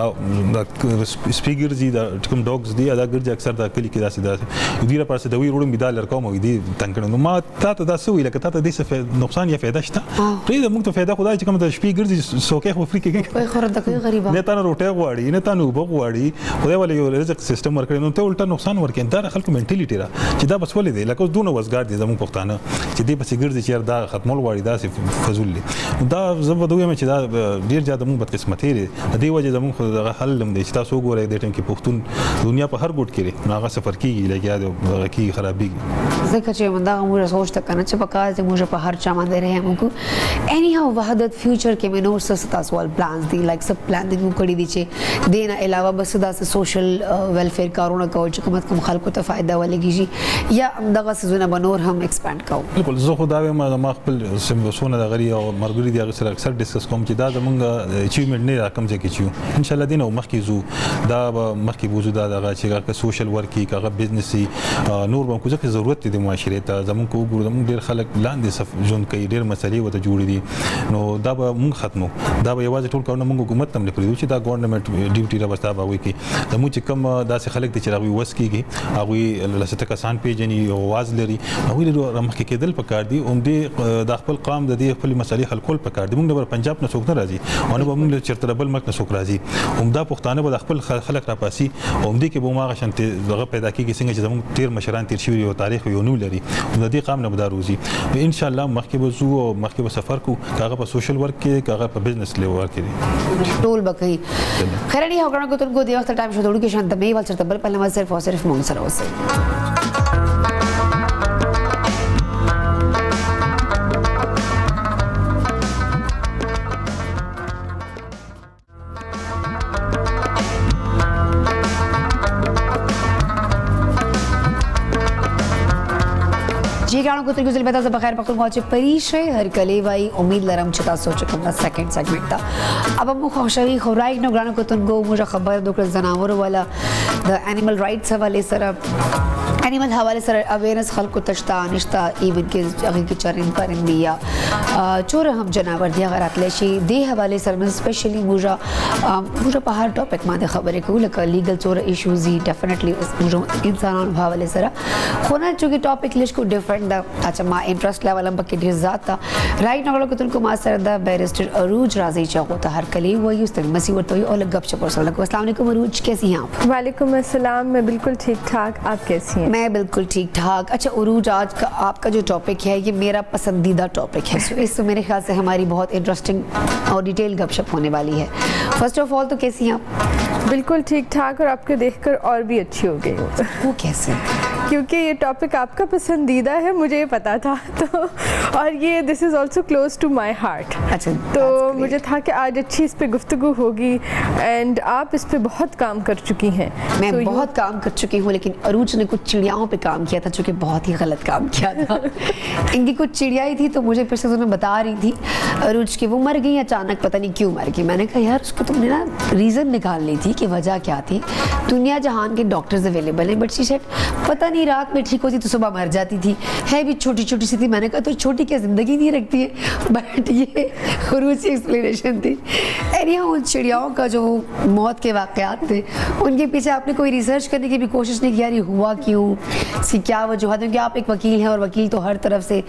سپیکرز دي کوم ډاګز دي دا ګرځي اکثر دا کلي کې داسې دیره پرسه دوی وروړم بدا لرکوم او دی تنګ کړم ما تا ته دا سوي لکه تا ته دې څه نقصان یا فایده شته پرې موږ ته فایده خدای چې کوم د شپې ګرځي سوکې خو فری کې کوئی خور د کوئی غریبا نه تا نه روټه غواړي نه تا نه وب غواړي خدای ولې یو رزق سیستم ورکړي نو ته الټا نقصان ورکړي دا خلکو منټالیټي را چې دا بس ولې دی لکه دونه وزګار دي زموږ پښتانه چې دې پسې ګرځي چې دا ختمول غواړي دا فزول دي دا زه به دوی چې دا ډیر زیاته موږ بدقسمتي دي دې وجه زموږ د حل لم دي چې تاسو ګورئ د ټیم کې پښتون دنیا په هر ګوټ کې هغه سفر کیږي لګیا دی کی خرابېږي ځکه چې مندا موږ سوچ ته کنه چې په کار دې موږ په هر چا باندې رہے موږ اني هاو وحدت فیوچر کې مې نور سستا سوال پلانز دي لایک سب پلان دې موږ کړی دي چې دینه علاوه بس دا سوشل ویلفیر کارونه کوي چې کوم خلکو ته فائدہ ولګي یا دغه سيزونه بنور هم ایکسپاند کوو. بالکل زه خو دا ما خپل سمبوسونه د غری او مرګري دی هغه سره اکثر ډیسکس کوم چې دا زمونږ اچیومنت نه راکم ځکه چې ان شاء الله دینه مخکې زو دا مخکې بوزو دا دغه چې سوشل ورک کی هغه بزنسي نور به کو ځکه ضرورت دي د معاشره ته زمونږ کو ګورو زمونږ ډیر خلک لاندې ژوند کوي ډیر مسلې وته جوړې دي نو دا به مونږ ختمو دا به یوازې ټول کارونه مونږ حکومت هم نه پریږدو چې دا ګورنمنت ډیوټي را وستا به وي کې د مو چې کوم داسې خلک دي چې راوي وس کیږي هغه لسته کسان پیژني او आवाज لري هغه لري مخکې کېدل پکار دي اوم دې د خپل قام د دې خپل مسلې حل کول پکار دي مونږ د پنجاب نه څوک نه راځي او نه مونږ چرته بل مک نه څوک راځي اوم دا پښتانه به خپل خلک را پاسي اوم دې کې به ما غشنته دغه پیدا کیږي څنګه چې زموږ تیر مشران تیر شوی او تاریخ یو نو لري د دې قام نه بداروزي ان شاء الله مخکې به زو او مخکې به سفر کو کاغه په سوشل ورک کې کاغه په بزنس لیول کې ټول بکې خیرنی هغه کو تر کو دی وخت ټایم شو دوړو کې شانت مې ول چرته بل پهله ما صرف او صرف مونږ سره وسه جی ګرانو کو ترګو زلبتا زه بخیر پکړم چې پریشه هر کلی وای امید لرم چې تاسو چې کوم سیکنډ سیگمنٹ تا اب مو خوشوي خو راي نو ګرانو کو ترګو موږ خبر دوکړه زناور والا د انیمل رائټس حواله سره انیمل حواله سره اویرنس خلکو تشتا نشتا ایون کې هغه کې چرین پرندی یا چور هم جناور دی هغه راتل شي دی حواله سره سپیشلی موږ په هر ټاپک باندې خبرې کوو لکه لیګل چور ایشوز دي ډیفینیټلی موږ انسانانو حواله سره خو نه چې ټاپک لیش کو ډیفرنٹ دا اچھا ما انټرست لیول هم پکې ډیر زیات تا رائټ نو کو تل کو ما سره دا بیرسٹر اروج رازی چاغو ته هر کلی وایي استاد مسی ورته او لګب شپ سره السلام علیکم اروج کیسی ہیں آپ؟ وعلیکم السلام میں بالکل ٹھیک ٹھاک آپ کیسی ہیں؟ میں بالکل ٹھیک ٹھاک. اچھا عروج آج کا آپ کا جو ٹاپک ہے یہ میرا پسندیدہ ٹاپک ہے اس سے میرے خیال سے ہماری بہت انٹرسٹنگ اور ڈیٹیل گپ شپ ہونے والی ہے. فرسٹ آف آل تو کیسی ہیں آپ؟ بالکل ٹھیک ٹھاک اور آپ کو دیکھ کر اور بھی اچھی ہو گئی ہوں. وہ کیسے؟ کیونکہ یہ ٹاپک آپ کا پسندیدہ ہے مجھے یہ پتا تھا تو اور یہ دس از آلسو کلوز ٹو مائی ہارٹ. اچھا تو مجھے تھا کہ آج اچھی اس پہ گفتگو ہوگی اینڈ آپ اس پہ بہت کام کر چکی ہیں. میں بہت کام کر چکی ہوں لیکن عروج نے کچھ چڑیاؤں پہ کام کیا تھا جو کہ بہت ہی غلط کام کیا تھا. ان کی کچھ چڑیائی تھی تو مجھے پھر سے میں بتا رہی تھی عروج کہ وہ مر گئی اچانک پتہ نہیں کیوں مر گئی. میں نے کہا یار اس کو تم نے نا ریزن نکالنی تھی کہ وجہ کیا تھی. دنیا جہان کے ڈاکٹرز اویلیبل ہیں بٹ شی سیڈ پتہ نہیں رات میں ٹھیک ہوتی تو صبح مر جاتی تھی. ہے بھی چھوٹی چھوٹی سی تھی. میں نے کہا تو چھوٹی کیا زندگی نہیں رکھتی ہے بٹ یہ عروج کی ایکسپلینیشن تھی. ان چڑیاؤں کا جو موت کے واقعات تھے ان کے پیچھے آپ نے کوئی ریسرچ کرنے کی بھی کوشش نہیں کی یار یہ ہوا کیوں اس کی کیا وجوہات؟ کیونکہ آپ ایک وکیل ہیں اور وکیل تو ہر طرف سے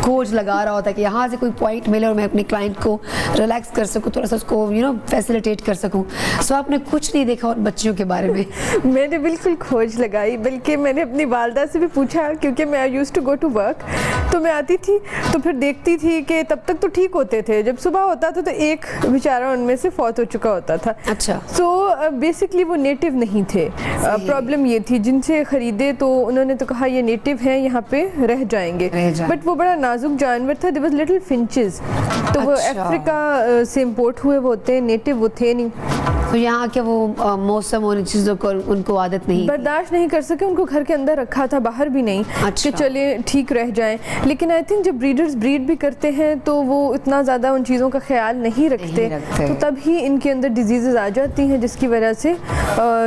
کھوج لگا رہا ہوتا ہے کہ یہاں سے کوئی پوائنٹ ملے اور میں اپنے کلائنٹ کو ریلیکس کر سکوں تھوڑا سا اس کو فیسیلیٹیٹ کر سکوں. سو آپ نے کچھ نہیں دیکھا اور بچیوں کے بارے میں؟ میں نے بالکل کھوج لگائی بلکہ میں نے اپنی والدہ سے بھی پوچھا کیونکہ میں یوز ٹو گو ٹو ورک تو میں آتی تھی تو پھر دیکھتی تھی کہ تب تک تو ٹھیک ہوتے تھے جب صبح ہوتا تھا تو ایک بیچارہ ان میں سے فوت ہو چکا ہوتا تھا. اچھا سو بیسکلی وہ نیٹو نہیں تھے. پرابلم یہ تھی جن سے خریدے تو انہوں نے تو کہا یہ نیٹو ہیں یہاں پہ رہ جائیں گے بٹ وہ بڑا نازک جانور تھا. دیر واز لٹل فنچز تو وہ افریقہ سے امپورٹ ہوئے وہ ہوتے ہیں نیٹو وہ تھے نہیں. تو यहाँ के वो मौसम और चीज़ों को उनको आदत नहीं बर्दाश्त नहीं कर सके, उनको घर के अंदर रखा था, बाहर भी नहीं कि चले ठीक रह जाएं। लेकिन आई थिंक जब ब्रीडर्स ब्रीड भी करते हैं तो वो इतना ज़्यादा उन चीज़ों का ख्याल नहीं रखते, तो तभी इनके अंदर डिजीज़ आ जाती हैं जिसकी वजह से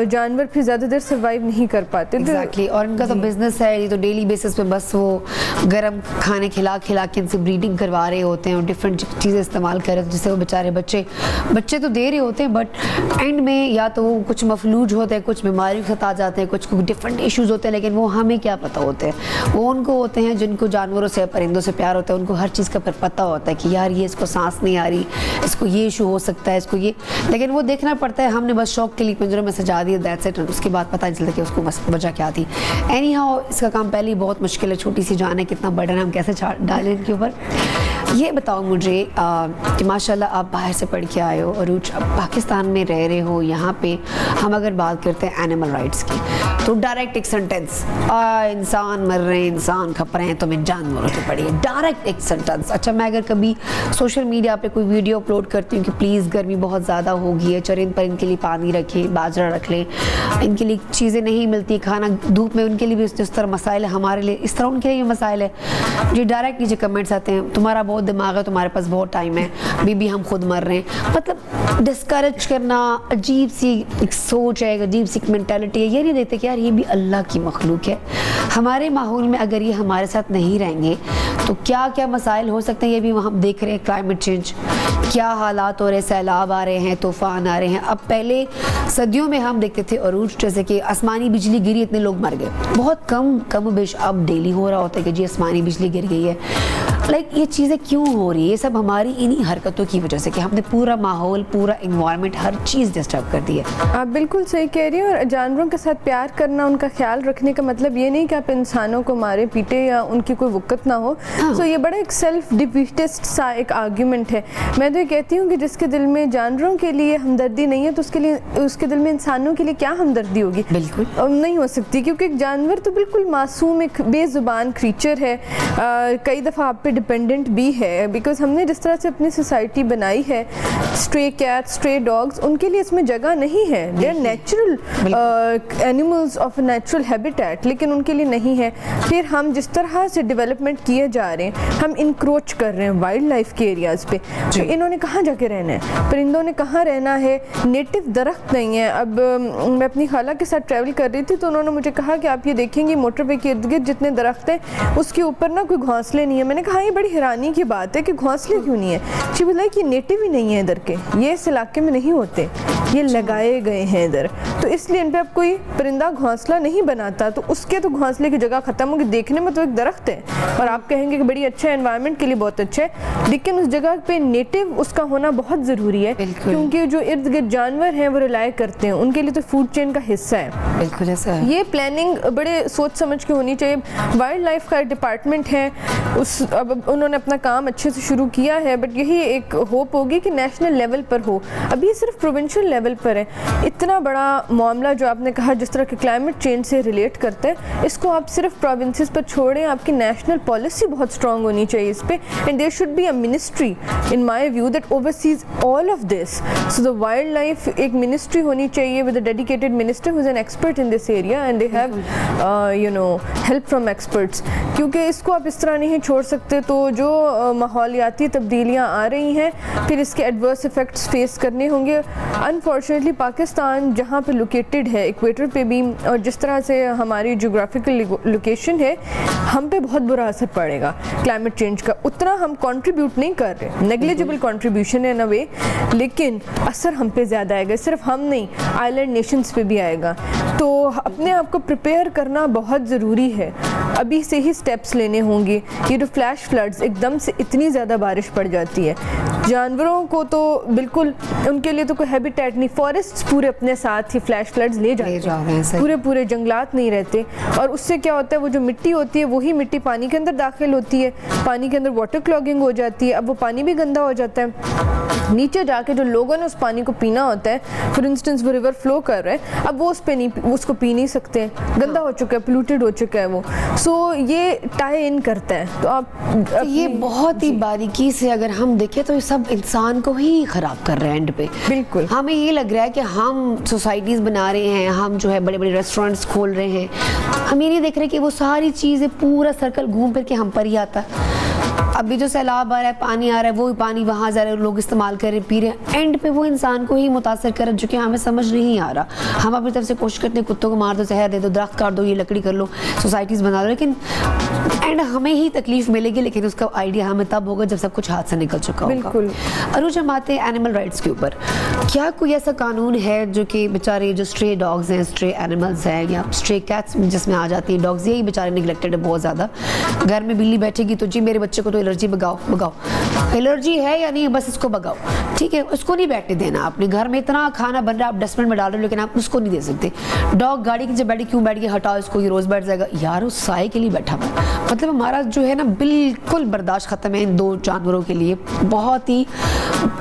जानवर फिर ज़्यादा देर सर्वाइव नहीं कर पाते। एग्जैक्टली, और इनका तो बिजनेस है, ये तो डेली बेसिस पे बस वो गर्म खाने खिला के इनसे ब्रीडिंग करवा रहे होते हैं और डिफरेंट चीज़ें इस्तेमाल कर रहे हैं, जिससे वो बेचारे बच्चे तो दे रहे होते हैं, बट एंड में या तो वो कुछ मफलूज होते हैं, कुछ बीमारी के साथ आ जाते हैं, कुछ डिफरेंट इश्यूज होते हैं, लेकिन वो हमें क्या पता होते हैं। वो उनको होते हैं जिनको जानवरों से, परिंदों से प्यार होता है, उनको हर चीज़ का पता होता है कि यार ये इसको सांस नहीं आ रही, इसको ये इशू हो सकता है, इसको ये, लेकिन वो देखना पड़ता है। हमने बस शौक के लिए पिंजरों में सजा दिया, दैट्स इट, उसके बाद पता नहीं चलता कि उसको बस वजह क्या थी। एनी हाउ, इसका काम पहले ही बहुत मुश्किल है, छोटी सी जान है, कितना बर्डन हम कैसे डालें इनके ऊपर। ये बताओ मुझे कि माशाल्लाह आप बाहर से पढ़ के आए हो और अब पाकिस्तान में रह रहे हो, यहाँ पे हम अगर बात करते हैं एनिमल राइट्स की, तो डायरेक्ट एक सेंटेंस, इंसान मर रहे हैं, इंसान खप रहे हैं, तो मैं जानवरों से पढ़ी है, डायरेक्ट एक सेंटेंस। अच्छा, मैं अगर कभी सोशल मीडिया पे कोई वीडियो अपलोड करती हूँ कि प्लीज़ गर्मी बहुत ज़्यादा होगी है, चरिंद पर इनके लिए पानी रखें, बाजरा रख लें, इनके लिए चीज़ें नहीं मिलती, खाना धूप में, उनके लिए भी जिस तरह मसाइल है हमारे लिए, इस तरह उनके लिए भी मसाइल है। जो डायरेक्ट नीचे कमेंट्स आते हैं, तुम्हारा बहुत दिमाग है, तुम्हारे पास बहुत टाइम है, बीबी हम खुद मर रहे हैं, मतलब डिस्करेज करना, अजीब सी एक सोच है, अजीब सी मेंटालिटी है। ये नहीं देखते कि यार ये भी अल्लाह की मखलूक है, हमारे माहौल में अगर ये हमारे साथ नहीं रहेंगे तो क्या क्या मसाइल हो सकते हैं। ये भी हम देख रहे हैं, क्लाइमेट चेंज, क्या हालात हो रहे, सैलाब आ रहे हैं, तूफान आ रहे हैं। अब पहले सदियों में हम देखते थे अरूज, जैसे कि आसमानी बिजली गिरी, इतने लोग मर गए, बहुत कम बेश अब डेली हो रहा होता है कि जी आसमानी बिजली गिर गई है। ये चीज़ें क्यों हो रही है? ये सब हमारी इन्हीं हरकतों की वजह से कि हमने पूरा माहौल, पूरा इन्वायरमेंट, हर चीज़ डिस्टर्ब कर दी है। आप बिल्कुल सही कह रही हैं। और जानवरों के साथ प्यार करना, उनका ख्याल रखने का मतलब ये नहीं कि आप इंसानों को मारे पीटे या उनकी कोई वक़्त ना हो। तो ये बड़ा एक सेल्फ डिफीटिस्ट सा एक आर्ग्यूमेंट है। मैं तो ये कहती हूँ कि जिसके दिल में जानवरों के लिए हमदर्दी नहीं है तो उसके दिल में इंसानों के लिए क्या हमदर्दी होगी? बिल्कुल नहीं हो सकती, क्योंकि एक जानवर तो बिल्कुल मासूम, एक बेजुबान क्रीचर है, कई दफ़ा आप पे डिपेंडेंट भी है, बिकॉज हमने जिस तरह से अपनी सोसाइटी बनाई है, स्ट्रे कैट्स, स्ट्रे डॉग्स, उनके लिए इसमें जगह नहीं है। They are natural animals of natural habitat, लेकिन उनके लिए नहीं है। फिर हम जिस तरह से डेवलपमेंट किए जा रहे हैं, हम इंक्रोच कर रहे हैं वाइल्ड लाइफ के एरियाज़ पे। तो इन्होंने कहाँ जाके रहना है? परिंदों ने कहाँ रहना है? नेटिव दरख्त नहीं है। अब मैं अपनी खाला के साथ ट्रैवल कर रही थी तो उन्होंने मुझे कहा कि आप ये देखेंगे मोटरवे के इर्द गिर्द जितने दरख्त हैं उसके ऊपर ना कोई घोंसले नहीं है। मैंने कहा ये बड़ी हैरानी की बात है कि घोंसले क्यों नहीं है? शी वाज लाइक ये नेटिव ही नहीं है इधर के, ये इस इलाके में नहीं होते, ये लगाए गए हैं इधर, तो इसलिए इन पे अब कोई परिंदा घोंसला नहीं बनाता। तो उसके तो घोंसले की जगह ख़त्म होगी। देखने में तो एक दरख्त है और आप कहेंगे कि बड़ी अच्छा है, एनवायरनमेंट के लिए बहुत अच्छा है, लेकिन उस जगह पे नेटिव उसका होना बहुत ज़रूरी है, क्योंकि जो इर्द गिर्द जानवर हैं वो रिलाय करते हैं, उनके लिए तो फूड चेन का हिस्सा है। बिल्कुल ऐसा है। ये प्लानिंग बड़े सोच समझ के होनी चाहिए। वाइल्ड लाइफ का डिपार्टमेंट है, अब उन्होंने अपना काम अच्छे से शुरू किया है, बट यही एक होप होगी कि नेशनल लेवल पर हो। अभी ये सिर्फ प्रोविंशियल लेवल पर है। इतना बड़ा मामला जो आपने कहा जिस तरह के क्लाइमेट चेंज से रिलेट करते हैं, इसको आप सिर्फ प्रोविंसेस पर छोड़ें, आपकी नेशनल पॉलिसी बहुत स्ट्रॉन्ग होनी चाहिए इस पर, and there should be a ministry in my view that oversees all of this. So the wildlife एक मिनिस्ट्री होनी चाहिए with a dedicated minister who is an expert in this area and they have help from experts, क्योंकि इसको आप इस तरह नहीं छोड़ सकते। तो जो माहौलियाती तब्दीलियाँ आ रही हैं, फिर इसके एडवर्स इफ़ेक्ट्स फेस करने होंगे। अनफॉर्चुनेटली पाकिस्तान जहाँ पे लोकेटेड है, इक्वेटर पे भी, और जिस तरह से हमारी जोग्राफिकल लोकेशन है, हम पे बहुत बुरा असर पड़ेगा क्लाइमेट चेंज का। उतना हम कंट्रीब्यूट नहीं कर रहे, नेग्लिजिबल कंट्रीब्यूशन है इन अ वे, लेकिन असर हम पे ज़्यादा आएगा। सिर्फ हम नहीं, आइलैंड नेशंस पे भी आएगा। तो अपने आप को प्रिपेयर करना बहुत ज़रूरी है, अभी से ही स्टेप्स लेने होंगे। ये जो फ्लैश फ्लड्स, एकदम से इतनी ज़्यादा बारिश पड़ जाती है, जानवरों को तो बिल्कुल, उनके लिए तो कोई हैबिटेट नहीं, फॉरेस्ट्स पूरे अपने साथ ही फ्लैश फ्लड्स ले जाते हैं, पूरे जंगलात नहीं रहते। और उससे क्या होता है, वो जो मिट्टी होती है वही मिट्टी पानी के अंदर दाखिल होती है, पानी के अंदर वाटर क्लॉगिंग हो जाती है, अब वो पानी भी गंदा हो जाता है। नीचे जाके जो लोगों ने उस पानी को पीना होता है, फॉर इंस्टेंस वो रिवर फ्लो कर रहा है, अब वो उसको पी नहीं सकते, गंदा हो चुका है, पोल्यूटेड हो चुका है वो. सो ये टाई इन करता है. तो आप ये बहुत ही बारीकी से अगर हम देखें तो ये सब इंसान को ही खराब कर रहे हैं एंड पे. बिल्कुल. हमें ये लग रहा है कि हम सोसाइटीज़ बना रहे हैं, हम जो है बड़े बड़े रेस्टोरेंट्स खोल रहे हैं, हम ये नहीं देख रहे कि वो सारी चीज़ें पूरा सर्कल घूम फिर के हम पर ही आता है. अभी जो सैलाब आ रहा है, पानी आ रहा है, वो पानी वहाँ जा रहा है, लोग इस्तेमाल कर रहे हैं, पी रहे हैं, एंड पे वो इंसान को ही मुतासर कर, जो कि हमें समझ नहीं आ रहा. हम अपनी तरफ से कोशिश करते हैं, कुत्तों को मार दो, जहर दे दो, दरख्त काट दो, ये लकड़ी कर लो, सोसाइटीज़ बना दो, लेकिन एंड हमें ही तकलीफ मिलेगी, लेकिन उसका आइडिया हमें तब होगा जब सब कुछ हाथ से निकल चुका होगा. बिल्कुल. अरुज, हम आते हैं एनिमल राइट्स के ऊपर. क्या कोई ऐसा कानून है जो कि बेचारे जो स्ट्रे डॉग्स हैं, स्ट्रे एनिमल्स हैं या स्ट्रे कैट्स जिसमें आ जाती हैं डॉग्स, यही बेचारे निगलेक्टेड है बहुत ज़्यादा. घर में बिल्ली बैठेगी तो जी मेरे बच्चे को तो एलर्जी, भगाओ भगाओ, एलर्जी है या नहीं बस इसको भगाओ, ठीक है, उसको नहीं बैठने देना. अपने घर में इतना खाना बन रहा है, आप डस्टबिन में डाल रहे हो, लेकिन आप उसको नहीं दे सकते. डॉग गाड़ी की जब बैठी, क्यों बैठ के हटाओ इसको, ये रोज़ बैठ जाएगा. यार उस साए के लिए बैठा हुआ. मतलब हमारा जो है ना बिल्कुल बर्दाश्त ख़त्म है इन दो जानवरों के लिए. बहुत ही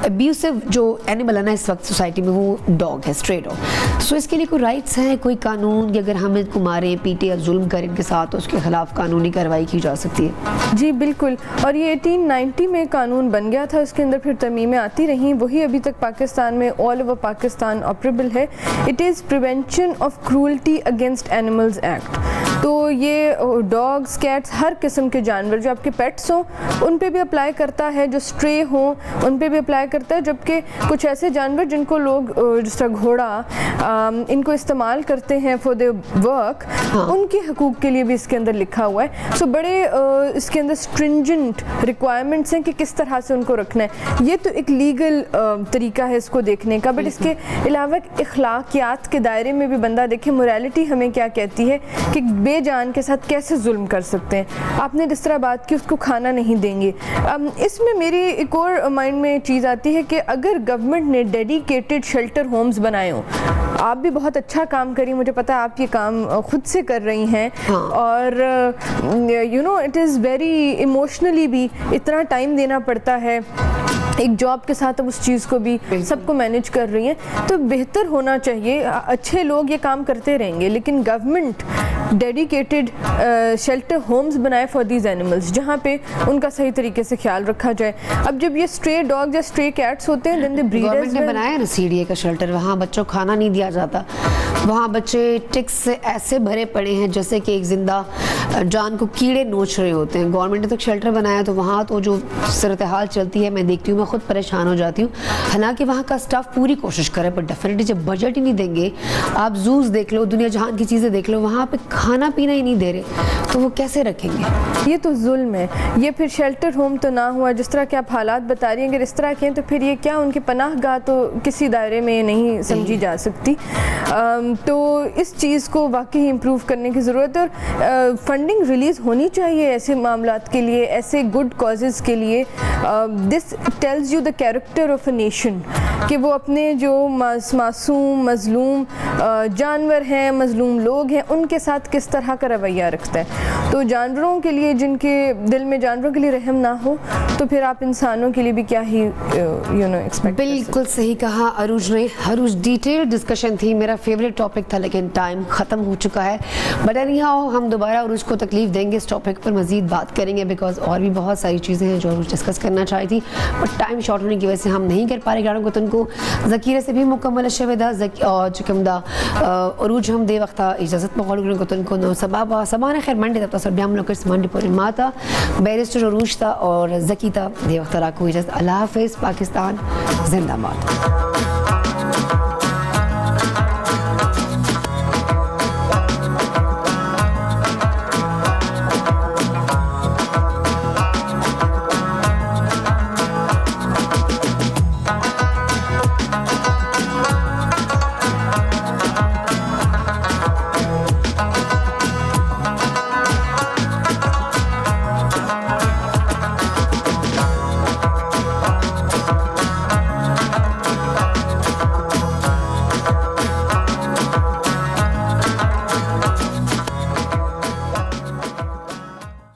अब्यूसिव जो एनिमल है ना इस वक्त सोसाइटी में, वो डॉग है, स्ट्रे डॉग. सो इसके लिए कोई राइट्स हैं, कोई कानून कि अगर हम इनको मारें, पीटे या जुल्म करें इनके साथ तो उसके खिलाफ कानूनी कार्रवाई की जा सकती है? जी बिल्कुल. और ये 1890 में कानून बन गया था, उसके अंदर फिर तरमीमें आती रहीं, वही अभी तक पाकिस्तान में ऑल ओवर पाकिस्तान ऑपरेबल है. It is prevention of cruelty against animals act. तो ये डॉग्स, कैट्स, हर किस्म के जानवर जो आपके पेट्स हों उन पे भी अप्लाई करता है, जो स्ट्रे हों उन पे भी अप्लाई करता है. जबकि कुछ ऐसे जानवर जिनको लोग जिस तरह घोड़ा इनको इस्तेमाल करते हैं फॉर द वर्क, उनके हकूक़ के लिए भी इसके अंदर लिखा हुआ है. सो बड़े इसके अंदर स्ट्रिंजेंट रिक्वायरमेंट्स हैं कि किस तरह से उनको रखना है. ये तो एक लीगल तरीका है इसको देखने का, बट इसके अलावा अखलाकियात के दायरे में भी बंदा देखे मोरालिटी हमें क्या कहती है कि बेजान के साथ कैसे जुल्म कर सकते हैं. आपने जिस तरह बात की उसको खाना नहीं देंगे. इसमें मेरी एक और माइंड में चीज़ आती है कि अगर गवर्नमेंट ने डेडिकेटेड शेल्टर होम्स बनाए हों, आप भी बहुत अच्छा काम करी, मुझे पता है आप ये काम खुद से कर रही हैं. हाँ. और you know it is very emotionally भी इतना टाइम देना पड़ता है एक जॉब के साथ, अब उस चीज़ को भी सबको मैनेज कर रही हैं, तो बेहतर होना चाहिए. अच्छे लोग ये काम करते रहेंगे, लेकिन गवर्नमेंट डेडिकेटेड शेल्टर होम्स बनाए फॉर दीज एनिमल्स जहाँ पे उनका सही तरीके से ख्याल रखा जाए. अब जब ये स्ट्रे डॉग या स्ट्रे कैट्स होते हैं, देन द ब्रीडर्स गवर्नमेंट ने बनाया ना सीडीए का शेल्टर, वहाँ बच्चों को खाना नहीं दिया जाता, वहाँ बच्चे टिक्स से ऐसे भरे पड़े हैं जैसे कि एक जिंदा जान को कीड़े नोच रहे होते हैं. गवर्नमेंट ने तो शेल्टर बनाया, तो वहाँ तो जो सूरत हाल चलती है मैं देखती हूँ, मैं खुद परेशान हो जाती हूँ. हालांकि वहाँ का स्टाफ पूरी कोशिश करे, पर डेफिनेटली जब बजट ही नहीं देंगे, आप जूस देख लो, दुनिया जहान की चीज़ें देख लो, वहाँ पे खाना पीना ही नहीं दे रहे, तो वो कैसे रखेंगे? ये तो जुल्म है. ये फिर शेल्टर होम तो ना हुआ, जिस तरह के आप हालात बता रही हैं, अगर इस तरह के हैं तो फिर ये क्या, उनकी पनाह गाह तो किसी दायरे में नहीं समझी जा सकती. तो इस चीज़ को वाकई इम्प्रूव करने की ज़रूरत है, और फंडिंग रिलीज़ होनी चाहिए ऐसे मामलात के लिए, ऐसे गुड कॉजेज़ के लिए. This tells you the character of a nation, कि वो अपने जो मासूम मज़लूम जानवर हैं, मज़लूम लोग हैं, उनके साथ किस तरह का रवैया रखता है. तो जानवरों के लिए, जिनके दिल में जानवरों के लिए रहम ना हो, तो फिर आप इंसानों के लिए भी क्या ही यू नो एक्सपेक्ट. बिल्कुल सही कहा अरुज ने. अरुज, डिटेल डिस्कशन थी, मेरा फेवरेट टॉपिक था, लेकिन टाइम ख़त्म हो चुका है. बट एनीहाउ हम दोबारा अरुज को तकलीफ देंगे, इस टॉपिक पर मज़ीद बात करेंगे, बिकॉज और भी बहुत सारी चीज़ें हैं जो अरुज डिस्कस करना चाही थी, बट टाइम शॉर्ट होने की वजह से हम नहीं कर पा रहे. ग्राहकों को तुमको ज़कीरे से भी मुकम्मल शवेदा और चुकमदा अरुज हम दे वक्त इजाज़त मगोल को तुमको नो सबाबा सबान खैर मंडे तब तक हम लोग मंडे पर माता बैरिस्टर अरुज था और ज़की था दे वक्त को इजाज़त. अल्लाह हाफ़िज़. पाकिस्तान जिंदाबाद.